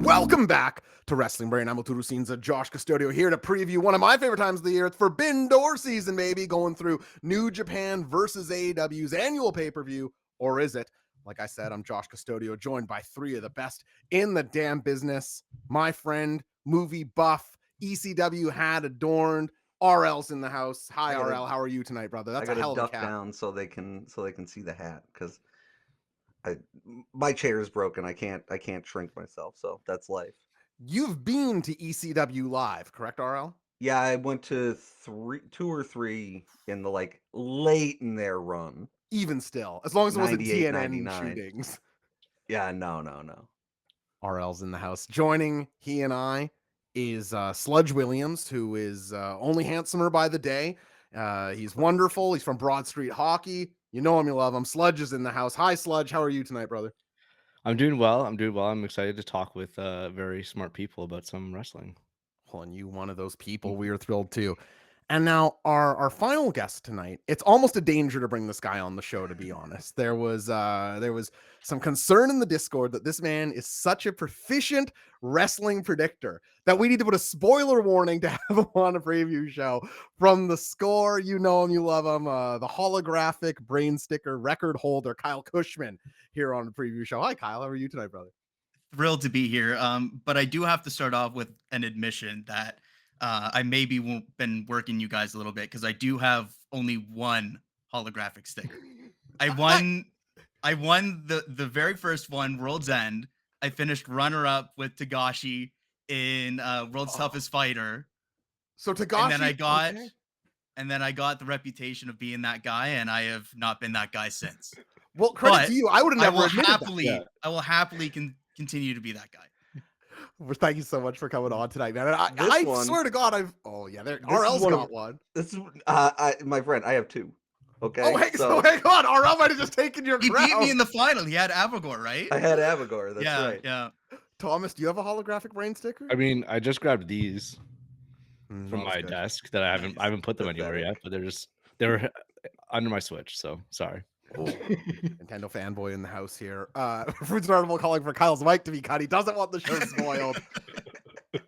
Welcome back to Wrestling Brain. I'm Oturusinza, Josh Custodio here to preview one of my favorite times of the year. It's Forbidden Door season, baby, going through New Japan versus AEW's annual pay-per-view, or is it? Like I said, I'm Josh Custodio, joined by three of the best in the damn business. My friend, movie buff, ECW hat adorned, RL's in the house. Hi, RL. How are you tonight, brother? That's a hell of a duck cap. down so they can see the hat because my chair is broken. I can't shrink myself, so that's life. You've been to ECW live, correct, RL? Yeah, I went to two or three in the late in their run. Even still, as long as it wasn't 98, TNN 99. shootings. Yeah, no. RL's in the house. Joining he and I is Sludge Williams, who is only handsomer by the day. He's wonderful. He's from Broad Street Hockey. You know him, you love him. Sludge is in the house. Hi, Sludge. How are you tonight, brother? I'm doing well. I'm excited to talk with very smart people about some wrestling. Well, and you one of those people. We are thrilled too. And now our final guest tonight. It's almost a danger to bring this guy on the show, to be honest. There was some concern in the Discord that this man is such a proficient wrestling predictor that we need to put a spoiler warning to have him on a preview show. From The Score, you know him, you love him, the holographic brain sticker record holder, Kyle Cushman, here on the preview show. Hi, Kyle. How are you tonight, brother? Thrilled to be here. But I do have to start off with an admission that I maybe been working you guys a little bit because I do have only one holographic sticker. I won the very first one, World's End. I finished runner up with Tagashi in World's Toughest Fighter. So Tagashi, and then I got the reputation of being that guy, and I have not been that guy since. Well, credit to you. I would have never admitted that. I will happily continue to be that guy. Well, thank you so much for coming on tonight, man. I swear to God, RL's got one. This is my friend. I have two. Okay. Oh, hang on. RL might have just taken your crown. He beat me in the final. He had Avagor, right? I had Avagor. That's right. Yeah. Thomas, do you have a holographic brain sticker? I mean, I just grabbed these from my desk that I haven't put them anywhere yet, but they're under my Switch. So sorry. Oh. Nintendo fanboy in the house here. Fruits and Article calling for Kyle's mic to be cut. He doesn't want the show spoiled.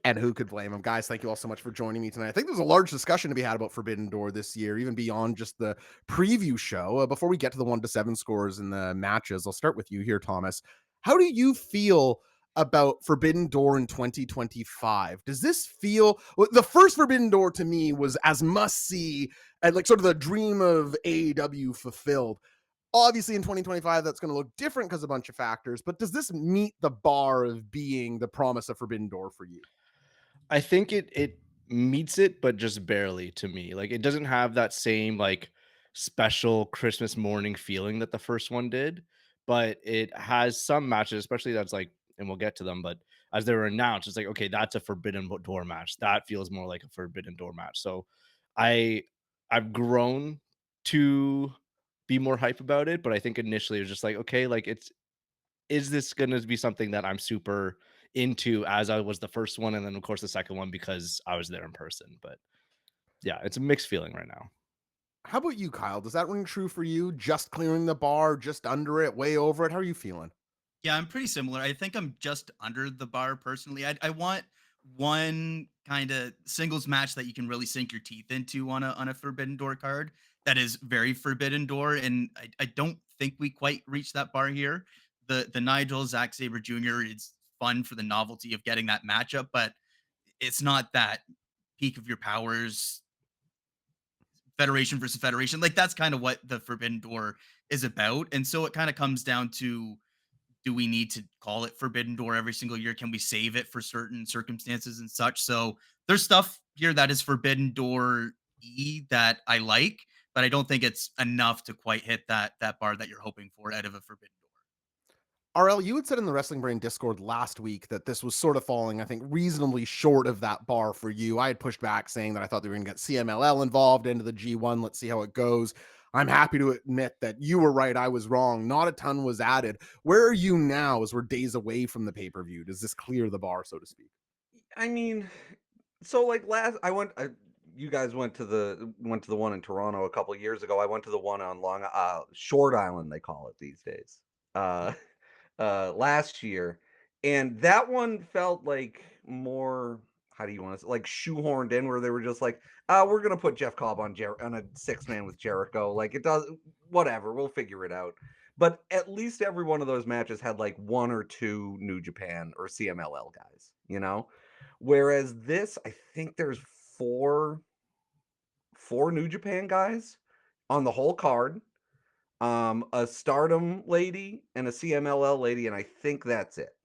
And who could blame him? Guys, thank you all so much for joining me tonight. I think there's a large discussion to be had about Forbidden Door this year, even beyond just the preview show. Before we get to the 1-7 scores and the matches, I'll start with you here, Thomas. How do you feel about Forbidden Door in 2025? Does this feel... The first Forbidden Door to me was as must-see and like sort of the dream of AEW fulfilled. Obviously, in 2025, that's going to look different because of a bunch of factors, but does this meet the bar of being the promise of Forbidden Door for you? I think it meets it, but just barely to me. Like, it doesn't have that same, like, special Christmas morning feeling that the first one did, but it has some matches, especially that's like, and we'll get to them, but as they were announced, it's like, okay, that's a Forbidden Door match. That feels more like a Forbidden Door match. So I've grown to be more hype about it, but I think initially it was just like, okay, like is this gonna be something that I'm super into as I was the first one, and then of course the second one because I was there in person. But yeah, it's a mixed feeling right now. How about you, Kyle? Does that ring true for you? Just clearing the bar, just under it, way over it? How are you feeling? Yeah, I'm pretty similar. I think I'm just under the bar personally. I want one kind of singles match that you can really sink your teeth into on a Forbidden Door card that is very Forbidden Door, and I don't think we quite reached that bar here. The Nigel Zack Sabre Jr. is fun for the novelty of getting that matchup, but it's not that peak of your powers Federation versus Federation. Like that's kind of what the Forbidden Door is about, and so it kind of comes down to, do we need to call it Forbidden Door every single year? Can we save it for certain circumstances and such? So there's stuff here that is Forbidden Door that I like, but I don't think it's enough to quite hit that bar that you're hoping for out of a Forbidden Door. RL, you had said in the Wrestling Brain Discord last week that this was sort of falling, I think, reasonably short of that bar for you. I had pushed back saying that I thought they were going to get CMLL involved into the G1. Let's see how it goes. I'm happy to admit that you were right. I was wrong. Not a ton was added. Where are you now as we're days away from the pay-per-view? Does this clear the bar, so to speak? I mean, so like you guys went to the one in Toronto a couple of years ago. I went to the one on Short Island, they call it these days. Last year, And that one felt like more, how do you want to say, like shoehorned in, where they were just like, we're gonna put Jeff Cobb on a 6-man with Jericho. Like, it does, whatever, we'll figure it out. But at least every one of those matches had like 1 or 2 New Japan or CMLL guys, you know? Whereas this, I think there's four New Japan guys on the whole card, a Stardom lady and a CMLL lady, and I think that's it.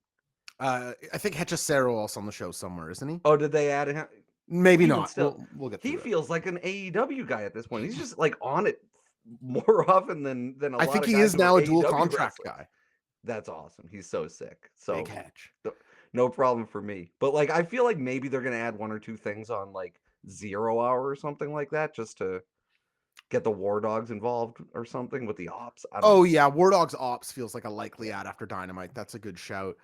I think Hechicero also on the show somewhere, isn't he? Oh, did they add him? Maybe Even not. still, We'll get he through it. feels like an AEW guy at this point. He's just like on it more often than a lot I of think he guys is who are now a dual AEW contract wrestlers. guy. That's awesome. He's so sick. So Big Hedge. no problem for me. But like, I feel like maybe they're gonna add 1 or 2 things on like 0 Hour or something like that, just to get the War Dogs involved or something with the ops. I don't know. Yeah, War Dogs Ops feels like a likely ad after Dynamite. That's a good shout.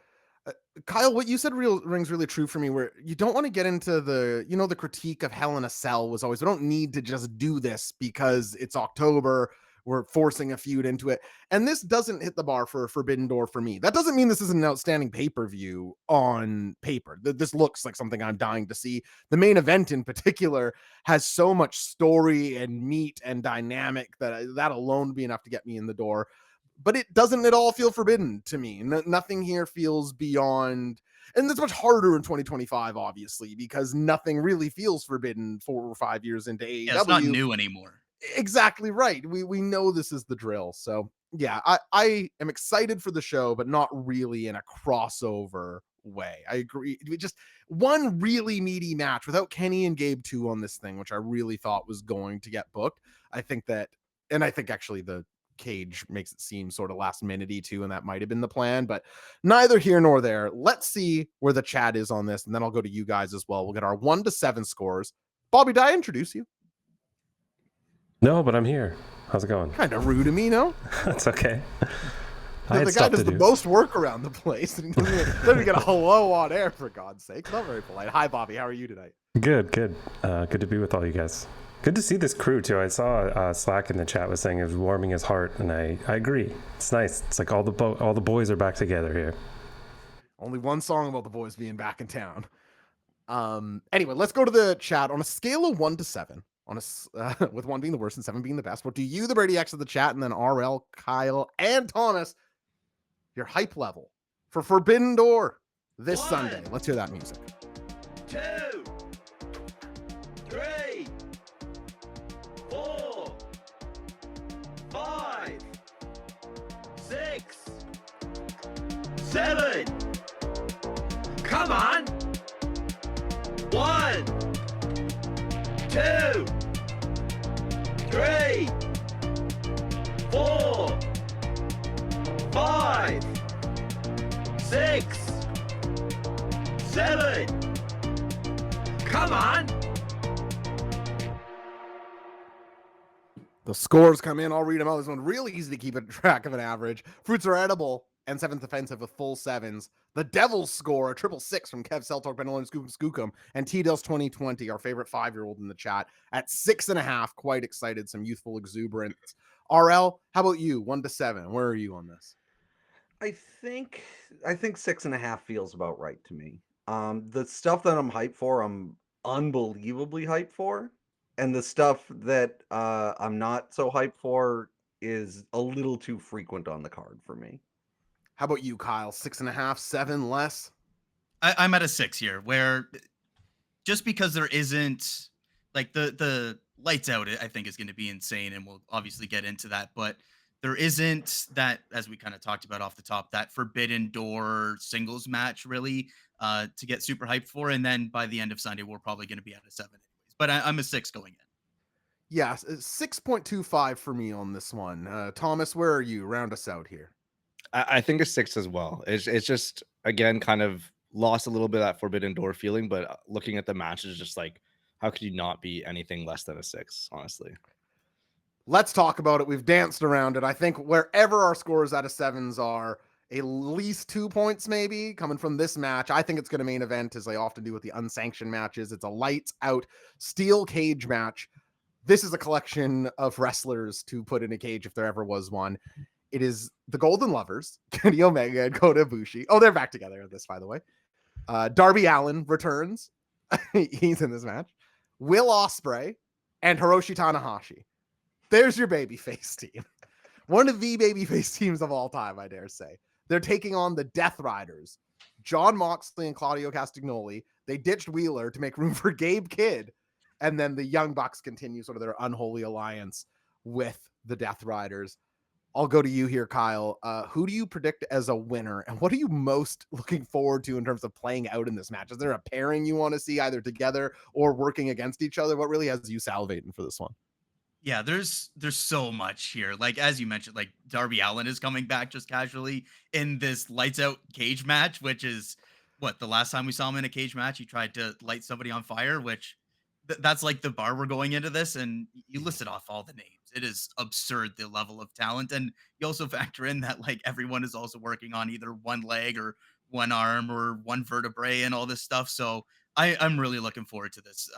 Kyle, what you said rings really true for me, where you don't want to get into the critique of Hell in a Cell was always, we don't need to just do this because it's October, we're forcing a feud into it. And this doesn't hit the bar for Forbidden Door for me. That doesn't mean this is an outstanding pay-per-view on paper. This looks like something I'm dying to see. The main event in particular has so much story and meat and dynamic that alone would be enough to get me in the door. But it doesn't at all feel forbidden to me. Nothing here feels beyond, and it's much harder in 2025, obviously, because nothing really feels forbidden 4 or 5 years into AEW. Yeah, it's not new anymore. Exactly right. We know this is the drill. So yeah, I am excited for the show, but not really in a crossover way. I agree. We just one really meaty match without Kenny and Gabe 2 on this thing, which I really thought was going to get booked. I think actually the Cage makes it seem sort of last minute-y too, and that might have been the plan, but neither here nor there. Let's see where the chat is on this, and then I'll go to you guys as well. We'll get our 1 to 7 scores. Bobby, did I introduce you? No, but I'm here. How's it going? Kind of rude of me, no? That's okay. The guy does the most work around the place, and he doesn't even get a hello on air, for God's sake. Not very polite. Hi, Bobby. How are you tonight? Good. Good to be with all you guys. Good to see this crew, too. I saw Slack in the chat was saying it was warming his heart, and I agree. It's nice. It's like all the boys are back together here. Only one song about the boys being back in town. Anyway, let's go to the chat. On a scale of 1 to 7, with 1 being the worst and 7 being the best, what do you, the Brady X of the chat, and then RL, Kyle, and Thomas, your hype level for Forbidden Door this Sunday? Let's hear that music. 2, 3, 4, 5, 6, 7. Come on. 1, 2, 3, 4, 5, 6, 7. Come on. The scores come in. I'll read them out. This one really easy to keep a track of an average. Fruits are edible and 7th offensive with full 7s. The Devil's score, a 666 from Kev Seltork, Ben Olin, Skookum, and T-Dels 2020, our favorite 5-year-old in the chat, at 6.5. Quite excited. Some youthful exuberance. RL, how about you? 1 to 7. Where are you on this? I think 6.5 feels about right to me. The stuff that I'm hyped for, I'm unbelievably hyped for. And the stuff that I'm not so hyped for is a little too frequent on the card for me. How about you, Kyle? 6.5, 7 less? I'm at a 6 here, where just because there isn't like the lights out, I think is going to be insane, and we'll obviously get into that, but there isn't that, as we kind of talked about off the top, that Forbidden Door singles match really to get super hyped for. And then by the end of Sunday, we're probably going to be at a 7 anyways, but I'm a 6 going in. Yes, 6.25 for me on this one. Thomas, where are you? Round us out here. I think a 6 as well. It's just, again, kind of lost a little bit of that Forbidden Door feeling, but looking at the matches, just like, how could you not be anything less than a 6, honestly? Let's talk about it. We've danced around it. I think wherever our scores out of 7s are, at least 2 points maybe coming from this match. I think it's going to main event, as I often do with the unsanctioned matches. It's a lights out steel cage match. This is a collection of wrestlers to put in a cage if there ever was one. It is the Golden Lovers, Kenny Omega and Kota Ibushi. Oh, they're back together in this, by the way. Darby Allin returns. He's in this match. Will Ospreay and Hiroshi Tanahashi. There's your babyface team. One of the babyface teams of all time, I dare say. They're taking on the Death Riders, Jon Moxley and Claudio Castagnoli. They ditched Wheeler to make room for Gabe Kidd. And then the Young Bucks continue sort of their unholy alliance with the Death Riders. I'll go to you here, Kyle. Who do you predict as a winner? And what are you most looking forward to in terms of playing out in this match? Is there a pairing you want to see either together or working against each other? What really has you salivating for this one? Yeah, there's so much here. Like, as you mentioned, like Darby Allin is coming back just casually in this lights out cage match, which is what the last time we saw him in a cage match, he tried to light somebody on fire, which that's like the bar we're going into this. And you listed off all the names. It is absurd, the level of talent. And you also factor in that like everyone is also working on either one leg or one arm or one vertebrae and all this stuff. So I'm really looking forward to this.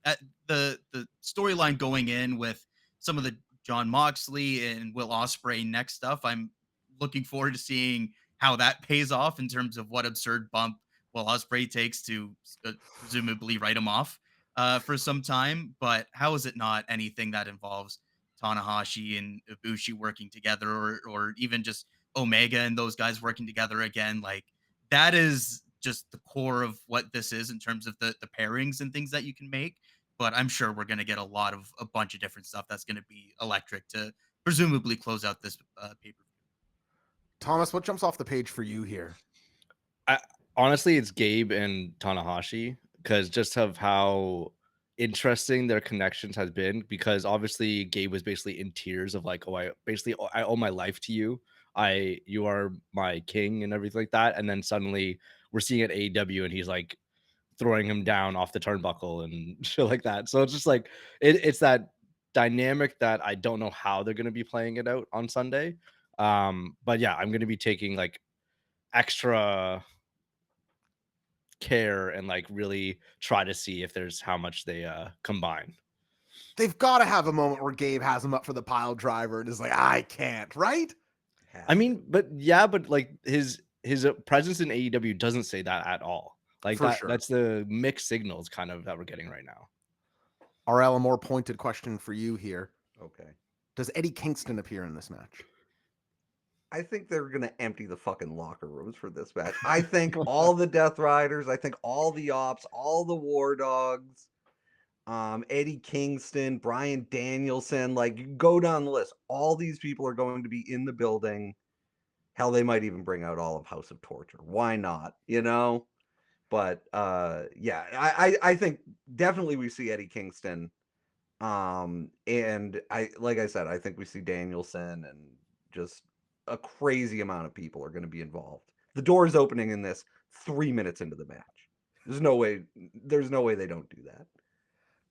At the storyline going in with some of the Jon Moxley and Will Ospreay next stuff, I'm looking forward to seeing how that pays off in terms of what absurd bump Will Ospreay takes to presumably write him off for some time. But how is it not anything that involves Tanahashi and Ibushi working together, or even just Omega and those guys working together again? Like, that is just the core of what this is in terms of the pairings and things that you can make. But I'm sure we're going to get a bunch of different stuff that's going to be electric to presumably close out this pay-per-view. Thomas, what jumps off the page for you here? Honestly, it's Gabe and Tanahashi, because just of how interesting their connections has been, because obviously Gabe was basically in tears of like, I owe my life to you. You are my king and everything like that. And then suddenly we're seeing at AEW and he's like throwing him down off the turnbuckle and shit like that. So it's just like, it's that dynamic that I don't know how they're going to be playing it out on Sunday. But yeah, I'm going to be taking like extra care and like really try to see if there's how much they combine. They've got to have a moment where Gabe has him up for the pile driver and is like, I can't, right? I mean, but like his presence in AEW doesn't say that at all. Like For that, sure. That's the mixed signals kind of that we're getting right now. RL, a more pointed question for you here. Okay. Does Eddie Kingston appear in this match? I think they're going to empty the fucking locker rooms for this match. I think all the Death Riders, I think all the Ops, all the War Dogs, Eddie Kingston, Bryan Danielson, like go down the list. All these people are going to be in the building. Hell, they might even bring out all of House of Torture. Why not? You know? But yeah, I think definitely we see Eddie Kingston. And like I said, I think we see Danielson, and just a crazy amount of people are going to be involved. The door is opening in this 3 minutes into the match. There's no way they don't do that.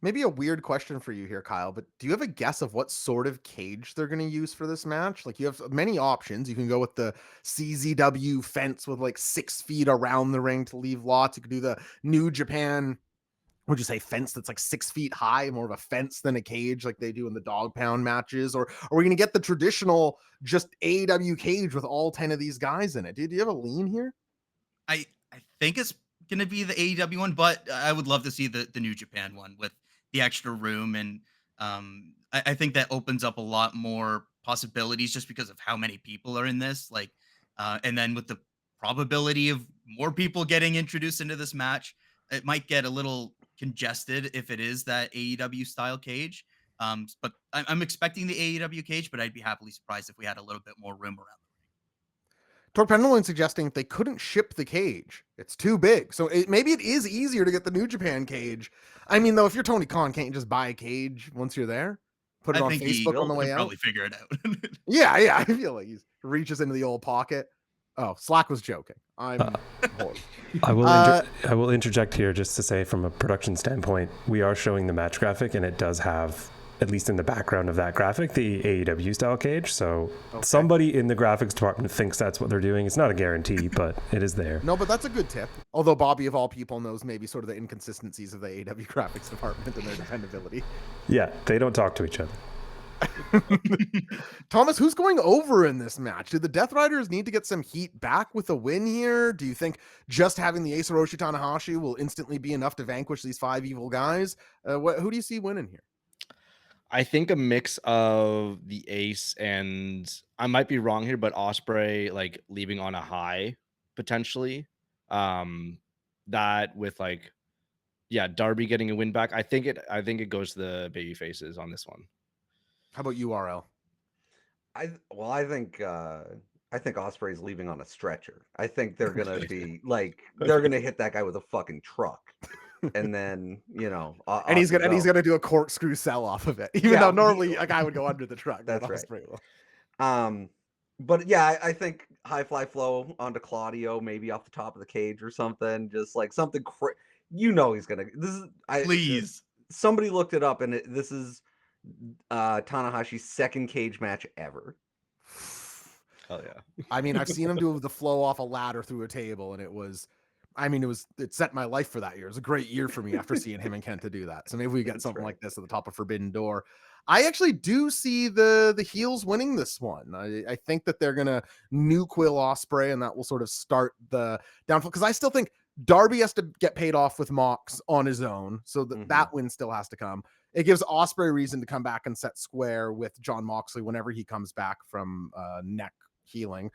Maybe a weird question for you here, Kyle, but do you have a guess of what sort of cage they're going to use for this match? Like, you have many options. You can go with the CZW fence with like 6 feet around the ring to leave lots. You could do the New Japan, would you say, fence that's like 6 feet high, more of a fence than a cage like they do in the dog pound matches? Or are we going to get the traditional just AEW cage with all 10 of these guys in it? Do you have a lean here? I think it's going to be the AEW one, but I would love to see the New Japan one with the extra room. And I think that opens up a lot more possibilities just because of how many people are in this. Like, and then with the probability of more people getting introduced into this match, it might get a little congested if it is that AEW style cage. But I'm expecting the AEW cage, but I'd be happily surprised if we had a little bit more room around. Torque Pendleton suggesting they couldn't ship the cage. It's too big. So maybe it is easier to get the New Japan cage. I mean, though, if you're Tony Khan, can't you just buy a cage once you're there? Put it on Facebook on the way out? Probably figure it out. Yeah. I feel like he reaches into the old pocket. Oh, Slack was joking. I will interject here just to say, from a production standpoint, we are showing the match graphic, and it does have, at least in the background of that graphic, the AEW style cage. So somebody in the graphics department thinks that's what they're doing. It's not a guarantee, but it is there. No, but that's a good tip. Although Bobby, of all people, knows maybe sort of the inconsistencies of the AEW graphics department and their dependability. Yeah, they don't talk to each other. Thomas, who's going over in this match? Do the Death Riders need to get some heat back with a win here? Do you think just having the Ace Hiroshi Tanahashi will instantly be enough to vanquish these 5 evil guys? Who do you see winning here? I think a mix of the Ace and, I might be wrong here, but Osprey like leaving on a high potentially. That with like, yeah, Darby getting a win back. I think it goes to the baby faces on this one. How about URL? I think Osprey's leaving on a stretcher. I think they're gonna be like they're gonna hit that guy with a fucking truck, and then And he's gonna do a corkscrew sell off of it, even though normally a guy would go under the truck. That's right. Osprey will. But yeah, I think high fly flow onto Claudio, maybe off the top of the cage or something, just like something. He's gonna. Please. Somebody looked it up, and this is Tanahashi's second cage match ever. Oh yeah. I mean, I've seen him do the flow off a ladder through a table, and it set my life for that year. It was a great year for me after seeing him and Kenta do that. So maybe we get something like this at the top of Forbidden Door. I actually do see the heels winning this one. I think that they're gonna nuke Will Ospreay, and that will sort of start the downfall. Because I still think Darby has to get paid off with Mox on his own, so that win still has to come. It gives Ospreay reason to come back and set square with John Moxley whenever he comes back from neck healing.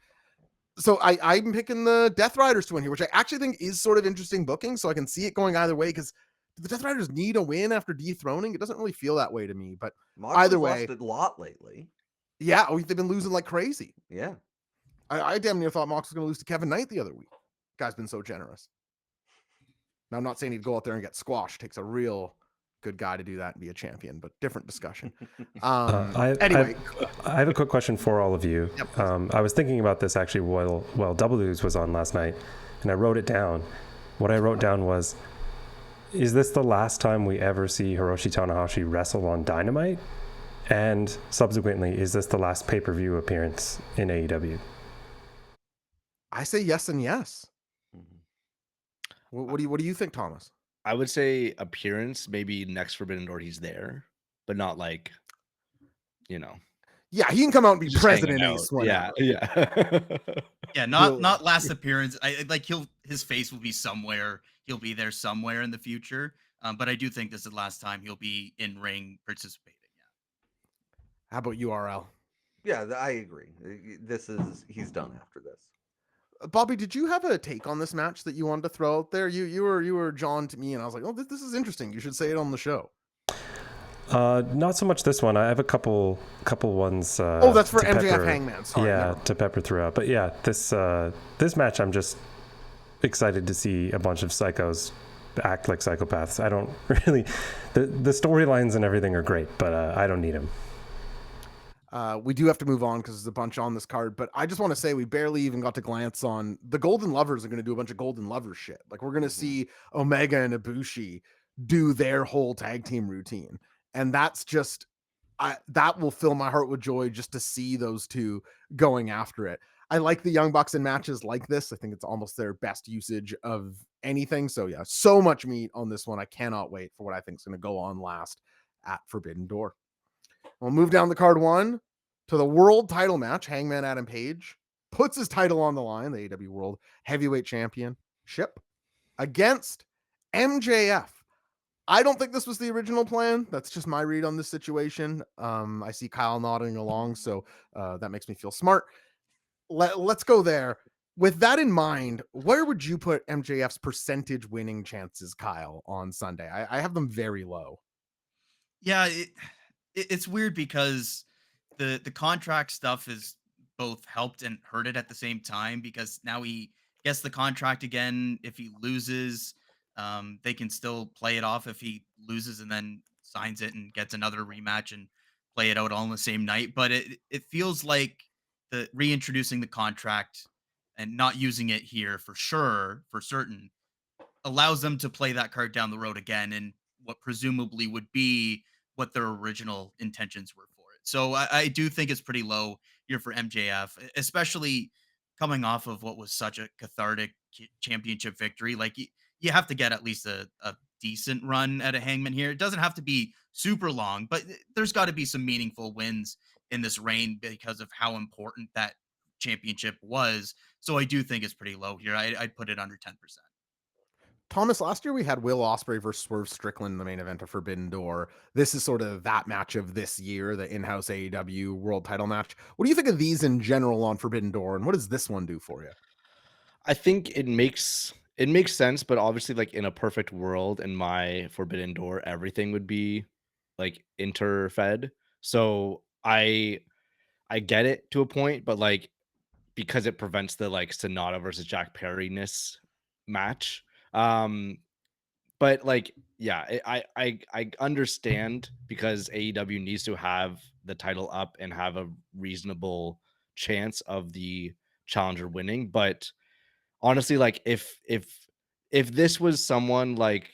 So I'm picking the Death Riders to win here, which I actually think is sort of interesting booking. So I can see it going either way, because the Death Riders need a win after dethroning. It doesn't really feel that way to me, but Moxley's either way, lost a lot lately. Yeah, they've been losing like crazy. Yeah, I damn near thought Mox was going to lose to Kevin Knight the other week. Guy's been so generous. Now, I'm not saying he'd go out there and get squashed. Takes a real good guy to do that and be a champion, but different discussion. Anyway, I have a quick question for all of you. Yep. I was thinking about this actually while W's was on last night, and I wrote it down. What I wrote down was, is this the last time we ever see Hiroshi Tanahashi wrestle on Dynamite? And subsequently, is this the last pay-per-view appearance in AEW? I say yes and yes. What do you think, Thomas? I would say appearance, maybe next Forbidden Door he's there, but not like, Yeah, he can come out and be just president. hanging out. Yeah. Yeah, not last appearance. I like his face will be somewhere. He'll be there somewhere in the future. But I do think this is the last time he'll be in ring participating. Yeah. How about URL? Yeah, I agree. He's done after this. Bobby, did you have a take on this match that you wanted to throw out there? You were John to me, and I was like, oh, this is interesting. You should say it on the show. Not so much this one. I have a couple ones. That's for MJF Hangman. Sorry, to pepper throughout. But yeah, this match, I'm just excited to see a bunch of psychos act like psychopaths. I don't really. The storylines and everything are great, but I don't need them. We do have to move on because there's a bunch on this card, but I just want to say we barely even got to glance on the Golden Lovers are going to do a bunch of Golden Lovers shit. Like, we're going to see Omega and Ibushi do their whole tag team routine. And that's just, that will fill my heart with joy just to see those two going after it. I like the Young Bucks in matches like this. I think it's almost their best usage of anything. So yeah, so much meat on this one. I cannot wait for what I think is going to go on last at Forbidden Door. We'll move down the card one to the world title match. Hangman Adam Page puts his title on the line, the AEW World Heavyweight Championship, against MJF. I don't think this was the original plan. That's just my read on this situation. I see Kyle nodding along, so that makes me feel smart. Let's go there. With that in mind, where would you put MJF's percentage winning chances, Kyle, on Sunday? I have them very low. Yeah, it's weird because the contract stuff is both helped and hurt it at the same time, because now he gets the contract again. If he loses, they can still play it off if he loses and then signs it and gets another rematch and play it out all on the same night. But it feels like the reintroducing the contract and not using it here for certain, allows them to play that card down the road again and what presumably would be what their original intentions were for it. So I do think it's pretty low here for MJF, especially coming off of what was such a cathartic championship victory. Like, you have to get at least a decent run at a Hangman here. It doesn't have to be super long, but there's got to be some meaningful wins in this reign because of how important that championship was. So I do think it's pretty low here. I'd put it under 10%. Thomas, last year we had Will Ospreay versus Swerve Strickland in the main event of Forbidden Door. This is sort of that match of this year, the in-house AEW world title match. What do you think of these in general on Forbidden Door, and what does this one do for you? I think it makes sense, but obviously, like in a perfect world, in my Forbidden Door, everything would be like interfed. So I get it to a point, but like because it prevents the like Sonata versus Jack Perry-ness match. But like, yeah, I understand because AEW needs to have the title up and have a reasonable chance of the challenger winning. But honestly, like if this was someone like,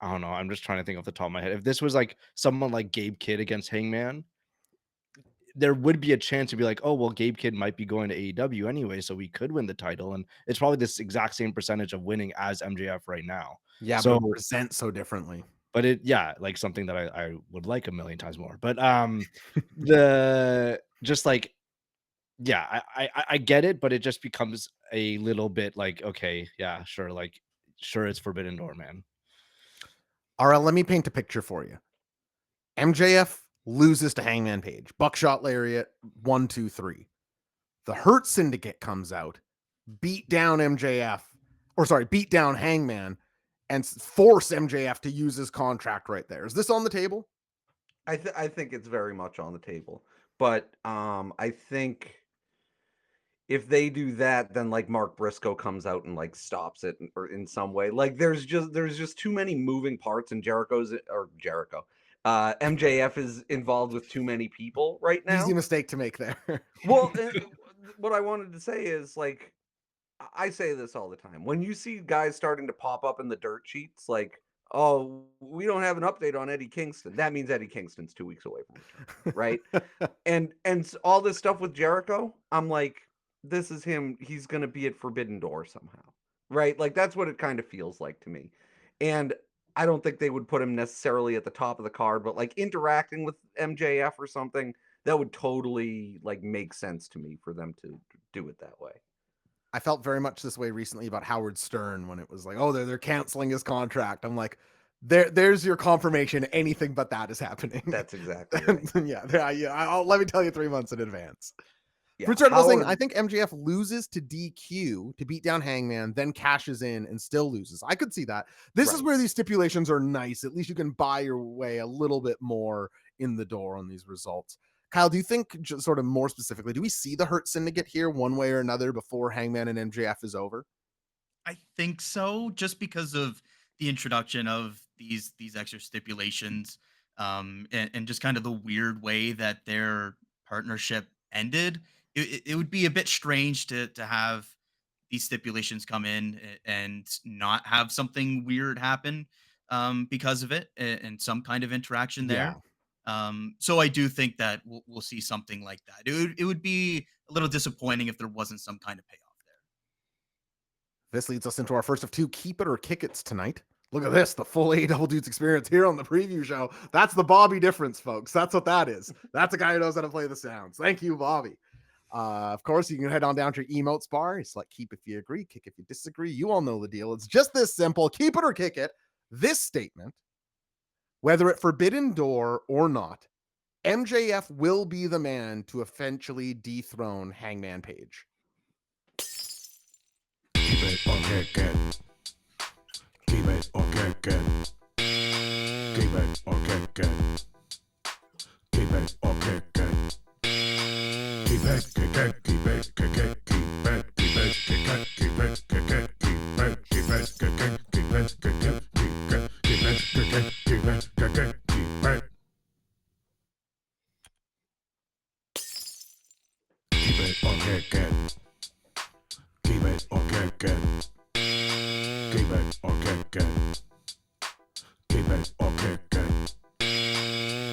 I don't know, I'm just trying to think off the top of my head. If this was like someone like Gabe Kidd against Hangman, there would be a chance to be like, oh, well, Gabe Kidd might be going to AEW anyway, so we could win the title. And it's probably this exact same percentage of winning as MJF right now. Yeah, So but it presents so differently. but it, yeah, like something that I would like a million times more. But the just like, yeah, I get it, but it just becomes a little bit like, okay, yeah, sure, like sure, it's Forbidden Door, man. All right, let me paint a picture for you. MJF loses to Hangman Page. Buckshot Lariat, 1, 2, 3. The Hurt Syndicate comes out, beat down Hangman, and force MJF to use his contract right there. Is this on the table? I think it's very much on the table, but I think if they do that, then like Mark Briscoe comes out and like stops it or in some way. Like there's just too many moving parts, and MJF is involved with too many people right now. Easy mistake to make there. Well, what I wanted to say is like, I say this all the time. When you see guys starting to pop up in the dirt sheets, like, oh, we don't have an update on Eddie Kingston, that means Eddie Kingston's 2 weeks away from return, right? and all this stuff with Jericho, I'm like, this is him. He's going to be at Forbidden Door somehow, right? Like, that's what it kind of feels like to me. And I don't think they would put him necessarily at the top of the card, but like interacting with MJF or something, that would totally like make sense to me for them to do it that way. I felt very much this way recently about Howard Stern when it was like, oh, they're canceling his contract. I'm like, there's your confirmation. Anything but that is happening. That's exactly right. yeah. Let me tell you 3 months in advance. Yeah, Fruit Startup saying, I think MJF loses to DQ to beat down Hangman, then cashes in and still loses. I could see that. This is where these stipulations are nice. At least you can buy your way a little bit more in the door on these results. Kyle, do you think, just sort of more specifically, do we see the Hurt Syndicate here one way or another before Hangman and MJF is over? I think so, just because of the introduction of these extra stipulations, and just kind of the weird way that their partnership ended. It would be a bit strange to have these stipulations come in and not have something weird happen because of it, and some kind of interaction there. So I do think that we'll see something like that. It would be a little disappointing if there wasn't some kind of payoff there. This leads us into our first of two Keep It or Kick It's tonight. Look at this, the full AEW Dudes experience here on the preview show. That's the Bobby difference, folks. That's what that is. That's a guy who knows how to play the sounds. Thank you, Bobby. Of course, you can head on down to your emotes bar. You select keep if you agree, kick if you disagree. You all know the deal. It's just this simple. Keep it or kick it. This statement, whether at Forbidden Door or not, MJF will be the man to eventually dethrone Hangman Page. Keep it or kick it. Keep it or kick it. Keep it or kick it. Keep it or kick it. Keep it, kick it, keep it, kick it, keep it, keep it, kick it, keep it, kick it, keep it, keep it, kick it, keep it, kick it, keep it, keep it, kick it, keep it, kick it, keep it. Keep it or kick it. Keep it or kick it. Keep it or kick it. Keep it or kick it.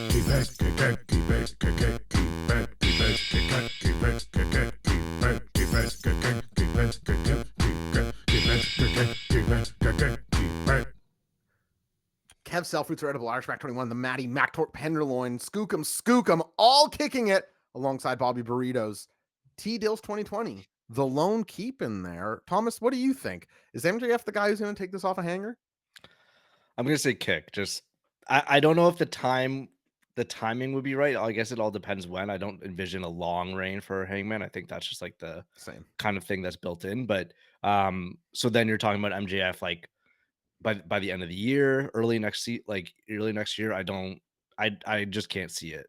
Keep it, kick it, keep it, kick it, keep it, keep it, kick it, keep it, kick it, keep it, keep it, kick it, keep it, kick it, keep it, keep it, kick it, keep it, kick it, keep it. Kev Selfroots are edible Irish Mac 21, the Matty MacTorp Penderloin, Skookum, all kicking it alongside Bobby Burritos. T Dills 2020, the lone keep in there. Thomas, what do you think? Is MJF the guy who's going to take this off a hanger? I'm gonna say kick. Just I don't know if the timing would be right. I guess it all depends when. I don't envision a long reign for Hangman. I think that's just like the Same kind of thing that's built in. But so then you're talking about MJF like by the end of the year, early next year. I just can't see it.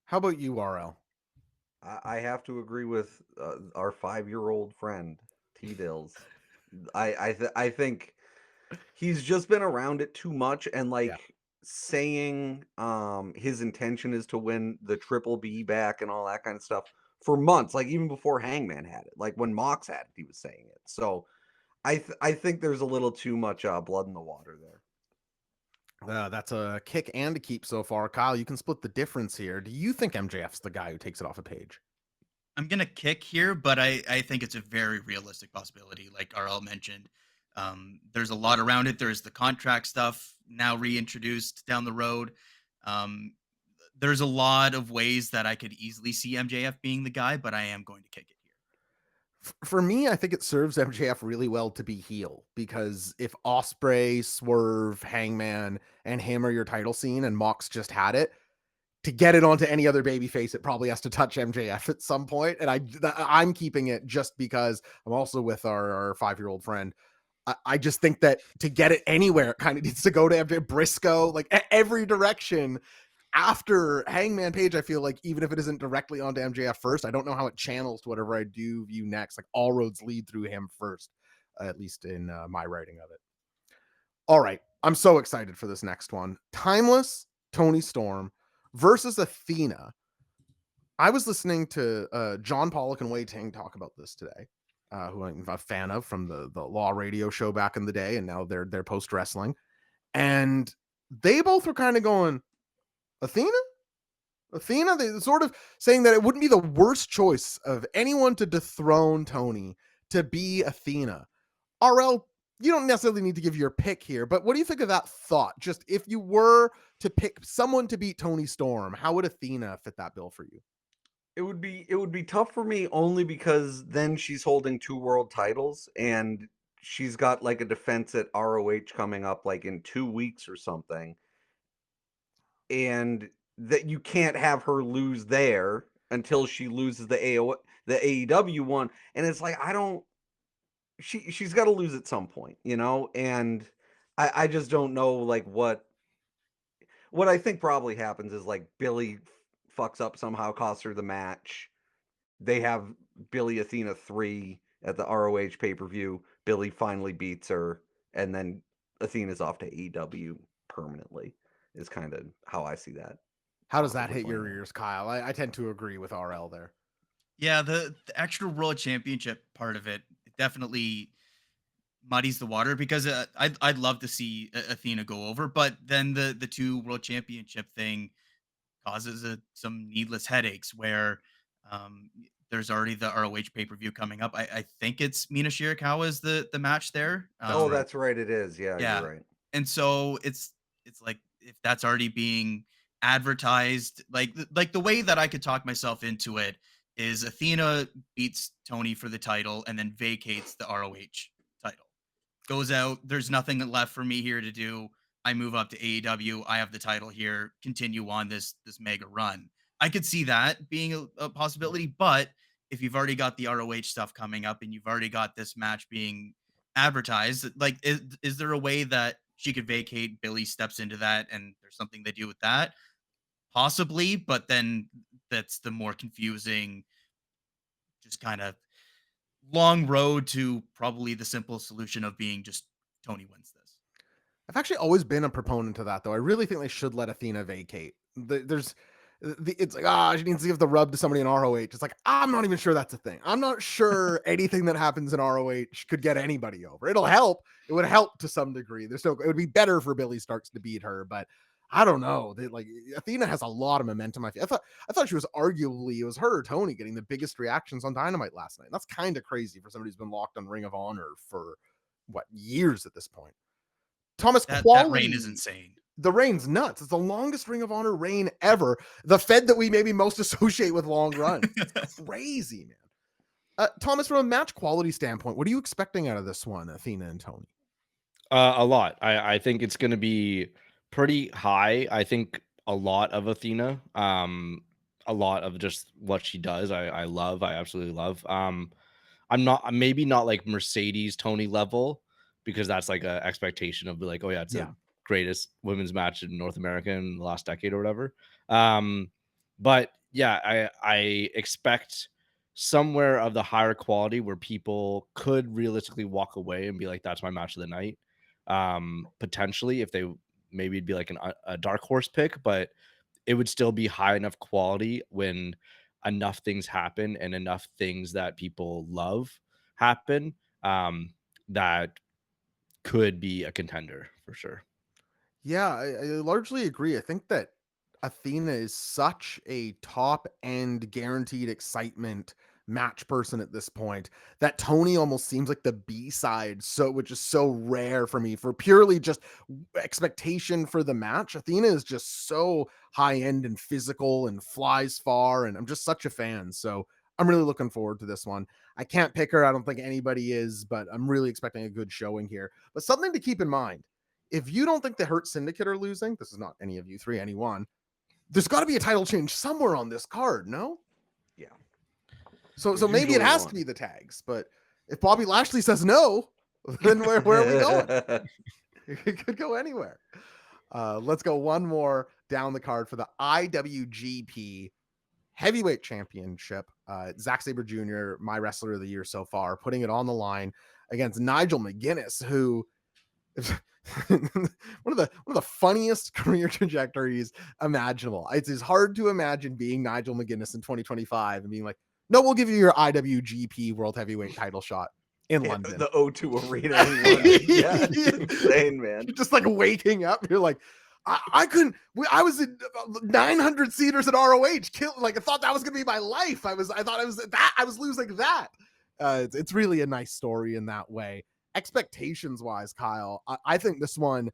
How about you, RL? I have to agree with our 5-year-old friend T Dills. I think he's just been around it too much, and saying his intention is to win the Triple B back and all that kind of stuff for months, like even before Hangman had it, like when Mox had it, he was saying it. So I think there's a little too much blood in the water there. That's a kick and a keep so far. Kyle, you can split the difference here. Do you think MJF's the guy who takes it off a page? I'm gonna kick here, but I think it's a very realistic possibility. Like RL mentioned, there's a lot around it. There's the contract stuff now reintroduced down the road. There's a lot of ways that I could easily see MJF being the guy, but I am going to kick it here. For me, I think it serves MJF really well to be heel, because if Ospreay, Swerve, Hangman, and him are your title scene and Mox just had it, to get it onto any other babyface, it probably has to touch MJF at some point. And I'm keeping it just because I'm also with our 5-year-old friend. I just think that to get it anywhere, it kind of needs to go to MJ Briscoe, like every direction. After Hangman Page, I feel like even if it isn't directly onto MJF first, I don't know how it channels to whatever I do view next. Like all roads lead through him first, at least in my writing of it. All right. I'm so excited for this next one. Timeless Toni Storm versus Athena. I was listening to John Pollock and Wei Ting talk about this today, who I'm a fan of from the Law radio show back in the day, and now they're post wrestling. And they both were kind of going, Athena, they sort of saying that it wouldn't be the worst choice of anyone to dethrone Toni to be Athena. RL, you don't necessarily need to give your pick here, but what do you think of that thought? Just if you were to pick someone to beat Toni Storm, how would Athena fit that bill for you? It would be tough for me, only because then she's holding 2 world titles, and she's got like a defense at ROH coming up like in 2 weeks or something. And that you can't have her lose there until she loses the AEW one. And it's like, she's got to lose at some point, and I just don't know like what I think probably happens is like Billy fucks up somehow, costs her the match. They have Billy Athena 3 at the ROH pay-per-view. Billy finally beats her, and then Athena's off to AEW permanently. Is kind of how I see that. How does that hit your ears, Kyle? I tend to agree with RL there. Yeah, the extra world championship part of it definitely muddies the water, because I'd love to see Athena go over, but then the 2 world championship thing causes some needless headaches where there's already the ROH pay-per-view coming up. I think it's Mina Shirakawa's the match there. That's right. It is. Yeah, you're right. And so it's like, if that's already being advertised, like the way that I could talk myself into it is Athena beats Toni for the title and then vacates the ROH title, goes out. There's nothing left for me here to do. I move up to AEW. I have the title here. Continue on this mega run. I could see that being a possibility, but if you've already got the ROH stuff coming up and you've already got this match being advertised, like is there a way that she could vacate, Billy steps into that, and there's something they do with that? Possibly, but then that's the more confusing, just kind of long road to probably the simple solution of being just Toni wins this. I've actually always been a proponent of that, though. I really think they should let Athena vacate. It's like, she needs to give the rub to somebody in ROH. It's like, I'm not even sure that's a thing. I'm not sure anything that happens in ROH could get anybody over. It'll help. It would help to some degree. It would be better for Billy Starks to beat her, but I don't know. Athena has a lot of momentum. I thought she was arguably, it was her or Toni getting the biggest reactions on Dynamite last night. And that's kind of crazy for somebody who's been locked on Ring of Honor for years at this point. Thomas, That quality. reign is insane. The reign's nuts. It's the longest Ring of Honor reign ever. The Fed that we maybe most associate with long runs. It's crazy, man. Thomas, from a match quality standpoint, what are you expecting out of this one, Athena and Tony? A lot. I think it's going to be pretty high. I think a lot of Athena, a lot of just what she does. I love. I absolutely love. I'm maybe not like Mercedes Tony level, because that's like a expectation of like, oh yeah, it's Yeah. the greatest women's match in North America in the last decade or whatever. But yeah, I expect somewhere of the higher quality where people could realistically walk away and be like, that's my match of the night. Potentially, if they maybe it'd be like a dark horse pick, but it would still be high enough quality when enough things happen and enough things that people love happen, that could be a contender for sure. Yeah, I largely agree. I think that Athena is such a top end guaranteed excitement match person at this point that Tony almost seems like the B side, so which is so rare for me for purely just expectation for the match. Athena is just so high end and physical and flies far, and I'm just such a fan. So I'm really looking forward to this one. I can't pick her. I don't think anybody is, but I'm really expecting a good showing here. But something to keep in mind, if you don't think the Hurt Syndicate are losing, this is not any of you three, anyone, there's got to be a title change somewhere on this card, no? Yeah. So There's maybe it usually has one. to be the tags, but if Bobby Lashley says no, then where are we going? It could go anywhere. Let's go one more down the card for the IWGP Heavyweight Championship. Zack Sabre Jr., my wrestler of the year so far, putting it on the line against Nigel McGuinness, who one of the funniest career trajectories imaginable. It's hard to imagine being Nigel McGuinness in 2025 and being like, no, we'll give you your IWGP World Heavyweight title shot in London. The O2 Arena in London. Yeah, it's insane, man. Just like waking up, you're like, I couldn't. I was in 900 seaters at ROH. I thought that was gonna be my life. I thought I was losing that. It's really a nice story in that way. Expectations wise, Kyle, I think this one,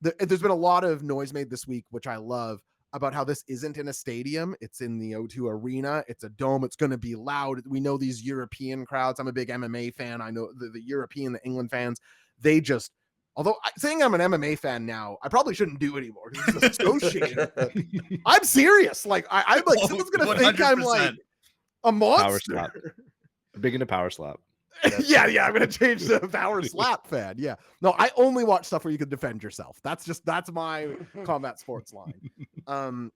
there's been a lot of noise made this week, which I love, about how this isn't in a stadium. It's in the O2 Arena. It's a dome. It's going to be loud. We know these European crowds. I'm a big MMA fan. I know the European, the England fans, they just, although saying I'm an MMA fan now, I probably shouldn't do anymore because it's associated. I'm serious. Like I'm like, someone's going to think I'm like a monster. Power slap. Big into power slap. Yeah, I'm gonna change the power slap fan. Yeah, no, I only watch stuff where you can defend yourself. That's my combat sports line.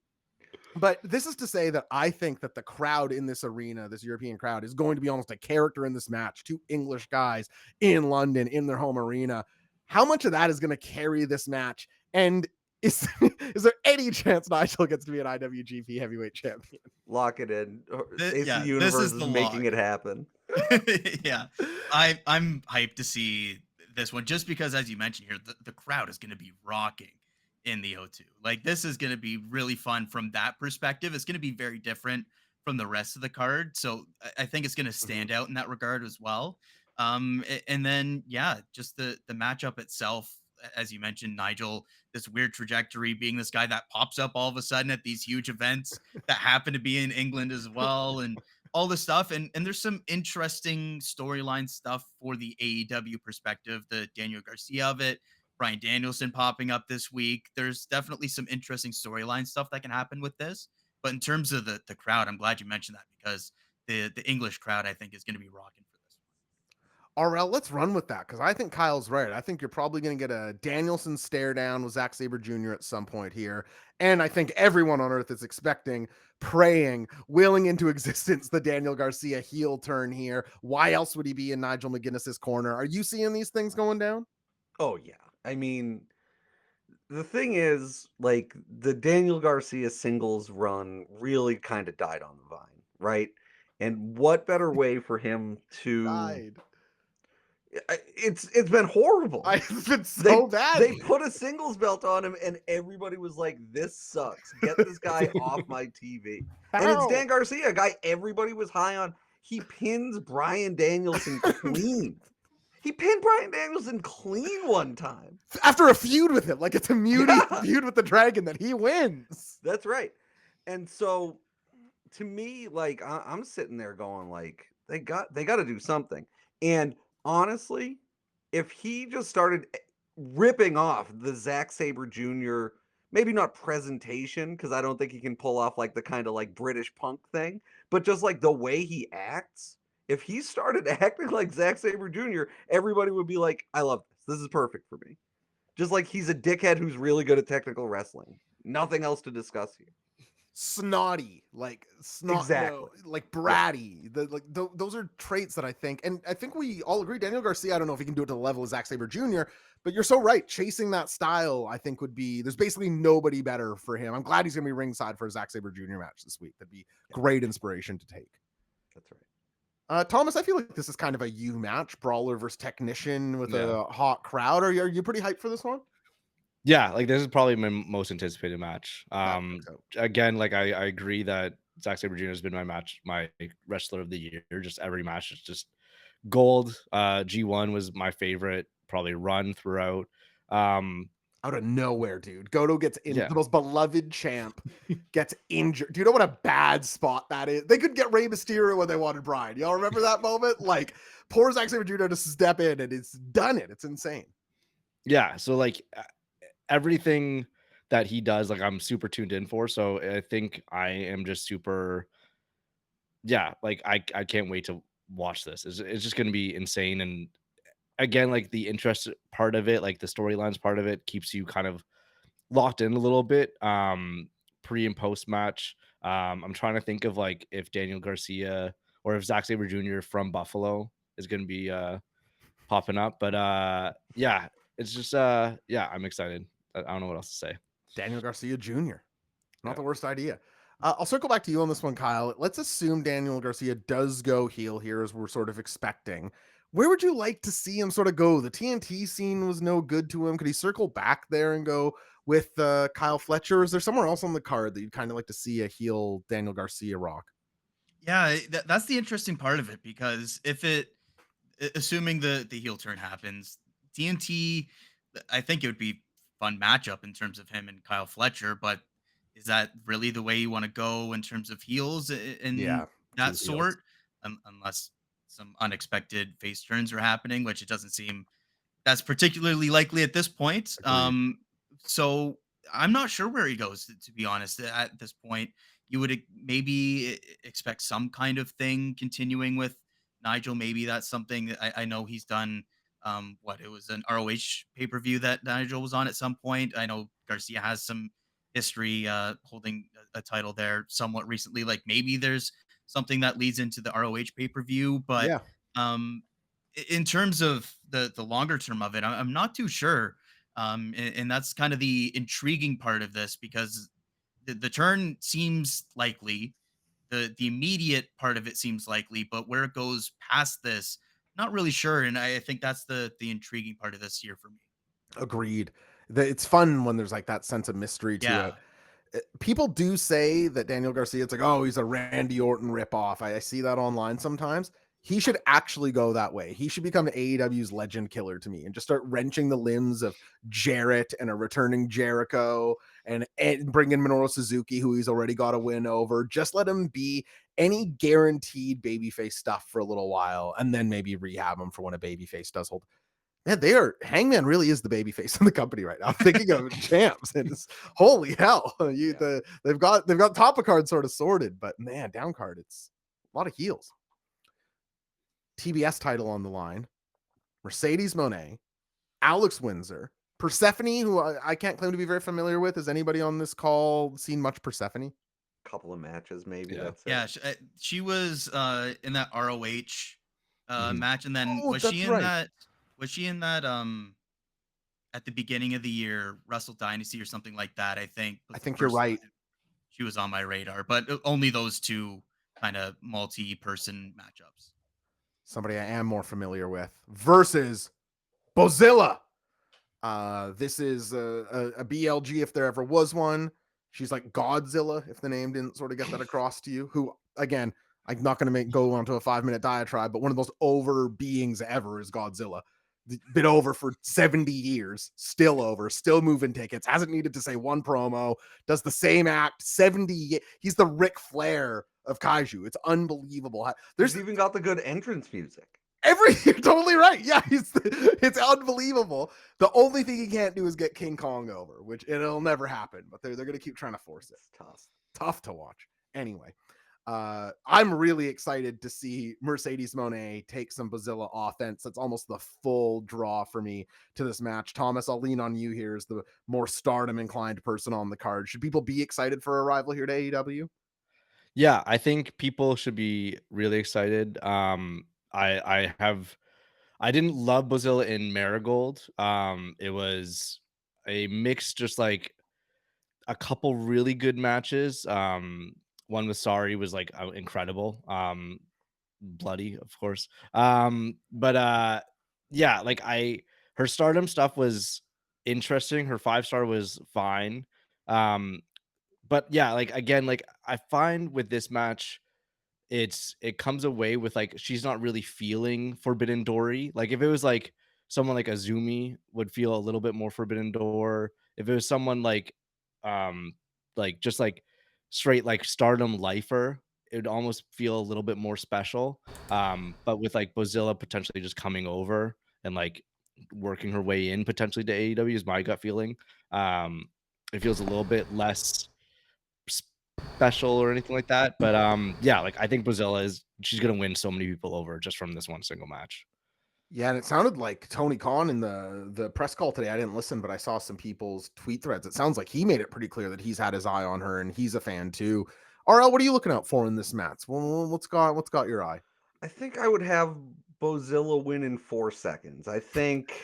But this is to say that I think that the crowd in this arena, this European crowd, is going to be almost a character in this match. Two English guys in London in their home arena. How much of that is going to carry this match? And is there any chance Nigel gets to be an IWGP Heavyweight Champion? Lock it in. AC Yeah, Universe this is is the making lock. it happen. Yeah, I'm hyped to see this one just because, as you mentioned here, the crowd is going to be rocking in the O2. Like, this is going to be really fun from that perspective. It's going to be very different from the rest of the card, so I think it's going to stand out in that regard as well. And then yeah, just the matchup itself, as you mentioned, Nigel, this weird trajectory, being this guy that pops up all of a sudden at these huge events that happen to be in England as well, and all this stuff. And there's some interesting storyline stuff for the AEW perspective, the Daniel Garcia of it, Bryan Danielson popping up this week. There's definitely some interesting storyline stuff that can happen with this. But in terms of the crowd, I'm glad you mentioned that, because the English crowd, I think, is going to be rocking for this one. RL, let's run with that, because I think Kyle's right. I think you're probably going to get a Danielson stare down with Zack Sabre Jr. at some point here. And I think everyone on earth is expecting, praying, willing into existence the Daniel Garcia heel turn here. Why else would he be in Nigel McGuinness's corner? Are you seeing these things going down? Oh, yeah. I mean, the thing is, like, the Daniel Garcia singles run really kind of died on the vine, right? And what better way for him to... Died. It's been horrible. It's been so bad. They put a singles belt on him, and everybody was like, "This sucks. Get this guy off my TV." And it's Dan Garcia, a guy everybody was high on. He pins Bryan Danielson clean. He pinned Bryan Danielson clean one time. After a feud with him, like it's a Yeah. feud with the Dragon that he wins. That's right. And so to me, like I'm sitting there going, like, they got to do something. And honestly, if he just started ripping off the Zack Sabre Jr., maybe not presentation, because I don't think he can pull off like the kind of like British punk thing, but just like the way he acts. If he started acting like Zack Sabre Jr., everybody would be like, I love this. This is perfect for me. Just like he's a dickhead who's really good at technical wrestling. Nothing else to discuss here. Snotty, like Exactly. like bratty. Those are traits that I think, and I think we all agree. Daniel Garcia, I don't know if he can do it to the level of Zack Sabre Jr., but you're so right. Chasing that style, I think would be. There's basically nobody better for him. I'm glad he's gonna be ringside for a Zack Sabre Jr. match this week. That'd be great inspiration to take. That's right. Thomas, I feel like this is kind of a U match, brawler versus technician with a hot crowd. Are you pretty hyped for this one? Yeah, like this is probably my most anticipated match. I think so. Again, like I agree that Zack Sabre Jr. has been my wrestler of the year. Just every match is just gold. G1 was my favorite, probably run throughout. Out of nowhere, dude. Goto gets in, Yeah. the most beloved champ gets injured. Do you know what a bad spot that is? They could get Rey Mysterio when they wanted Bryan. Y'all remember that moment? Like, poor Zack Sabre Jr. to step in and it's done it. It's insane. Yeah, so like everything that he does, like I'm super tuned in for. So I think I am just super, like I can't wait to watch this. It's just gonna be insane. And again, like the interest part of it, like the storylines part of it, keeps you kind of locked in a little bit. Pre and post match. I'm trying to think of like if Daniel Garcia or if Zack Sabre Jr. from Buffalo is gonna be popping up. But yeah, it's just I'm excited. I don't know what else to say. Daniel Garcia Jr. Not Yeah. the worst idea. I'll circle back to you on this one, Kyle. Let's assume Daniel Garcia does go heel here as we're sort of expecting. Where would you like to see him sort of go? The TNT scene was no good to him. Could he circle back there and go with Kyle Fletcher? Or is there somewhere else on the card that you'd kind of like to see a heel Daniel Garcia rock? Yeah, that's the interesting part of it, because assuming the heel turn happens, TNT, I think it would be fun matchup in terms of him and Kyle Fletcher, but is that really the way you want to go in terms of heels in Yeah, that two sort? Unless some unexpected face turns are happening, which it doesn't seem that's particularly likely at this point. Agreed. So I'm not sure where he goes, to be honest. At this point, you would maybe expect some kind of thing continuing with Nigel. Maybe that's something that I know he's done. It was an ROH pay per view that Nigel was on at some point. I know Garcia has some history holding a title there somewhat recently. Like maybe there's something that leads into the ROH pay per view, but Yeah. um, in terms of the longer term of it, I'm not too sure. And that's kind of the intriguing part of this, because the turn seems likely, the immediate part of it seems likely, but where it goes past this, not really sure. And I think that's the intriguing part of this year for me. Agreed. It's fun when there's like that sense of mystery to it. People do say that Daniel Garcia, it's like, oh, he's a Randy Orton ripoff. I see that online sometimes. He should actually go that way. He should become AEW's legend killer to me and just start wrenching the limbs of Jarrett and a returning Jericho and bring in Minoru Suzuki, who he's already got a win over. Just let him be any guaranteed babyface stuff for a little while and then maybe rehab him for when a babyface does hold. Man, Hangman really is the babyface in the company right now. I'm thinking of champs, and it's holy hell. They've got top of card sort of sorted, but man, down card, it's a lot of heels. TBS title on the line. Mercedes Moné, Alex Windsor, Persephone, who I can't claim to be very familiar with. Has anybody on this call seen much Persephone? Couple of matches, maybe. Yeah. That's it. Yeah, she was in that ROH Mhm. match, and then was she in that at the beginning of the year Wrestle Dynasty or something like that? I think You're right. She was on my radar, but only those two kind of multi-person matchups. Somebody I am more familiar with versus Bozilla. This is a BLG if there ever was one. She's like Godzilla, if the name didn't sort of get that across to you. Who, again, I'm not going to go on to a 5-minute diatribe, but one of the most over beings ever is Godzilla. been over for 70 years, still over, still moving tickets, hasn't needed to say one promo, does the same act 70. He's the Ric Flair of Kaiju. It's unbelievable. There's even got the good entrance music. You're totally right. Yeah, it's unbelievable. The only thing he can't do is get King Kong over, which it'll never happen, but they're going to keep trying to force it. It's Tough to watch. Anyway, I'm really excited to see Mercedes Moné take some Bazilla offense. That's almost the full draw for me to this match. Thomas, I'll lean on you here as the more Stardom inclined person on the card. Should people be excited for a rival here to AEW? Yeah, I think people should be really excited. I didn't love Bozilla in Marigold. It was a mix, just like a couple really good matches. One with Sari was like incredible. Bloody, of course. But yeah, like her Stardom stuff was interesting. Her 5-star was fine. But yeah, like again, like I find with this match, it comes away with like she's not really feeling Forbidden Dory. Like if it was like someone like Azumi would feel a little bit more Forbidden Door. If it was someone like just like straight like Stardom lifer, it would almost feel a little bit more special. But with like Bozilla potentially just coming over and like working her way in potentially to AEW is my gut feeling. It feels a little bit less special or anything like that. But yeah, like I think Bozilla she's gonna win so many people over just from this one single match. Yeah, and it sounded like Tony Khan in the press call today. I didn't listen, but I saw some people's tweet threads. It sounds like he made it pretty clear that he's had his eye on her and he's a fan too. RL, what are you looking out for in this match? Well, what's got your eye? I think I would have Bozilla win in 4 seconds. I think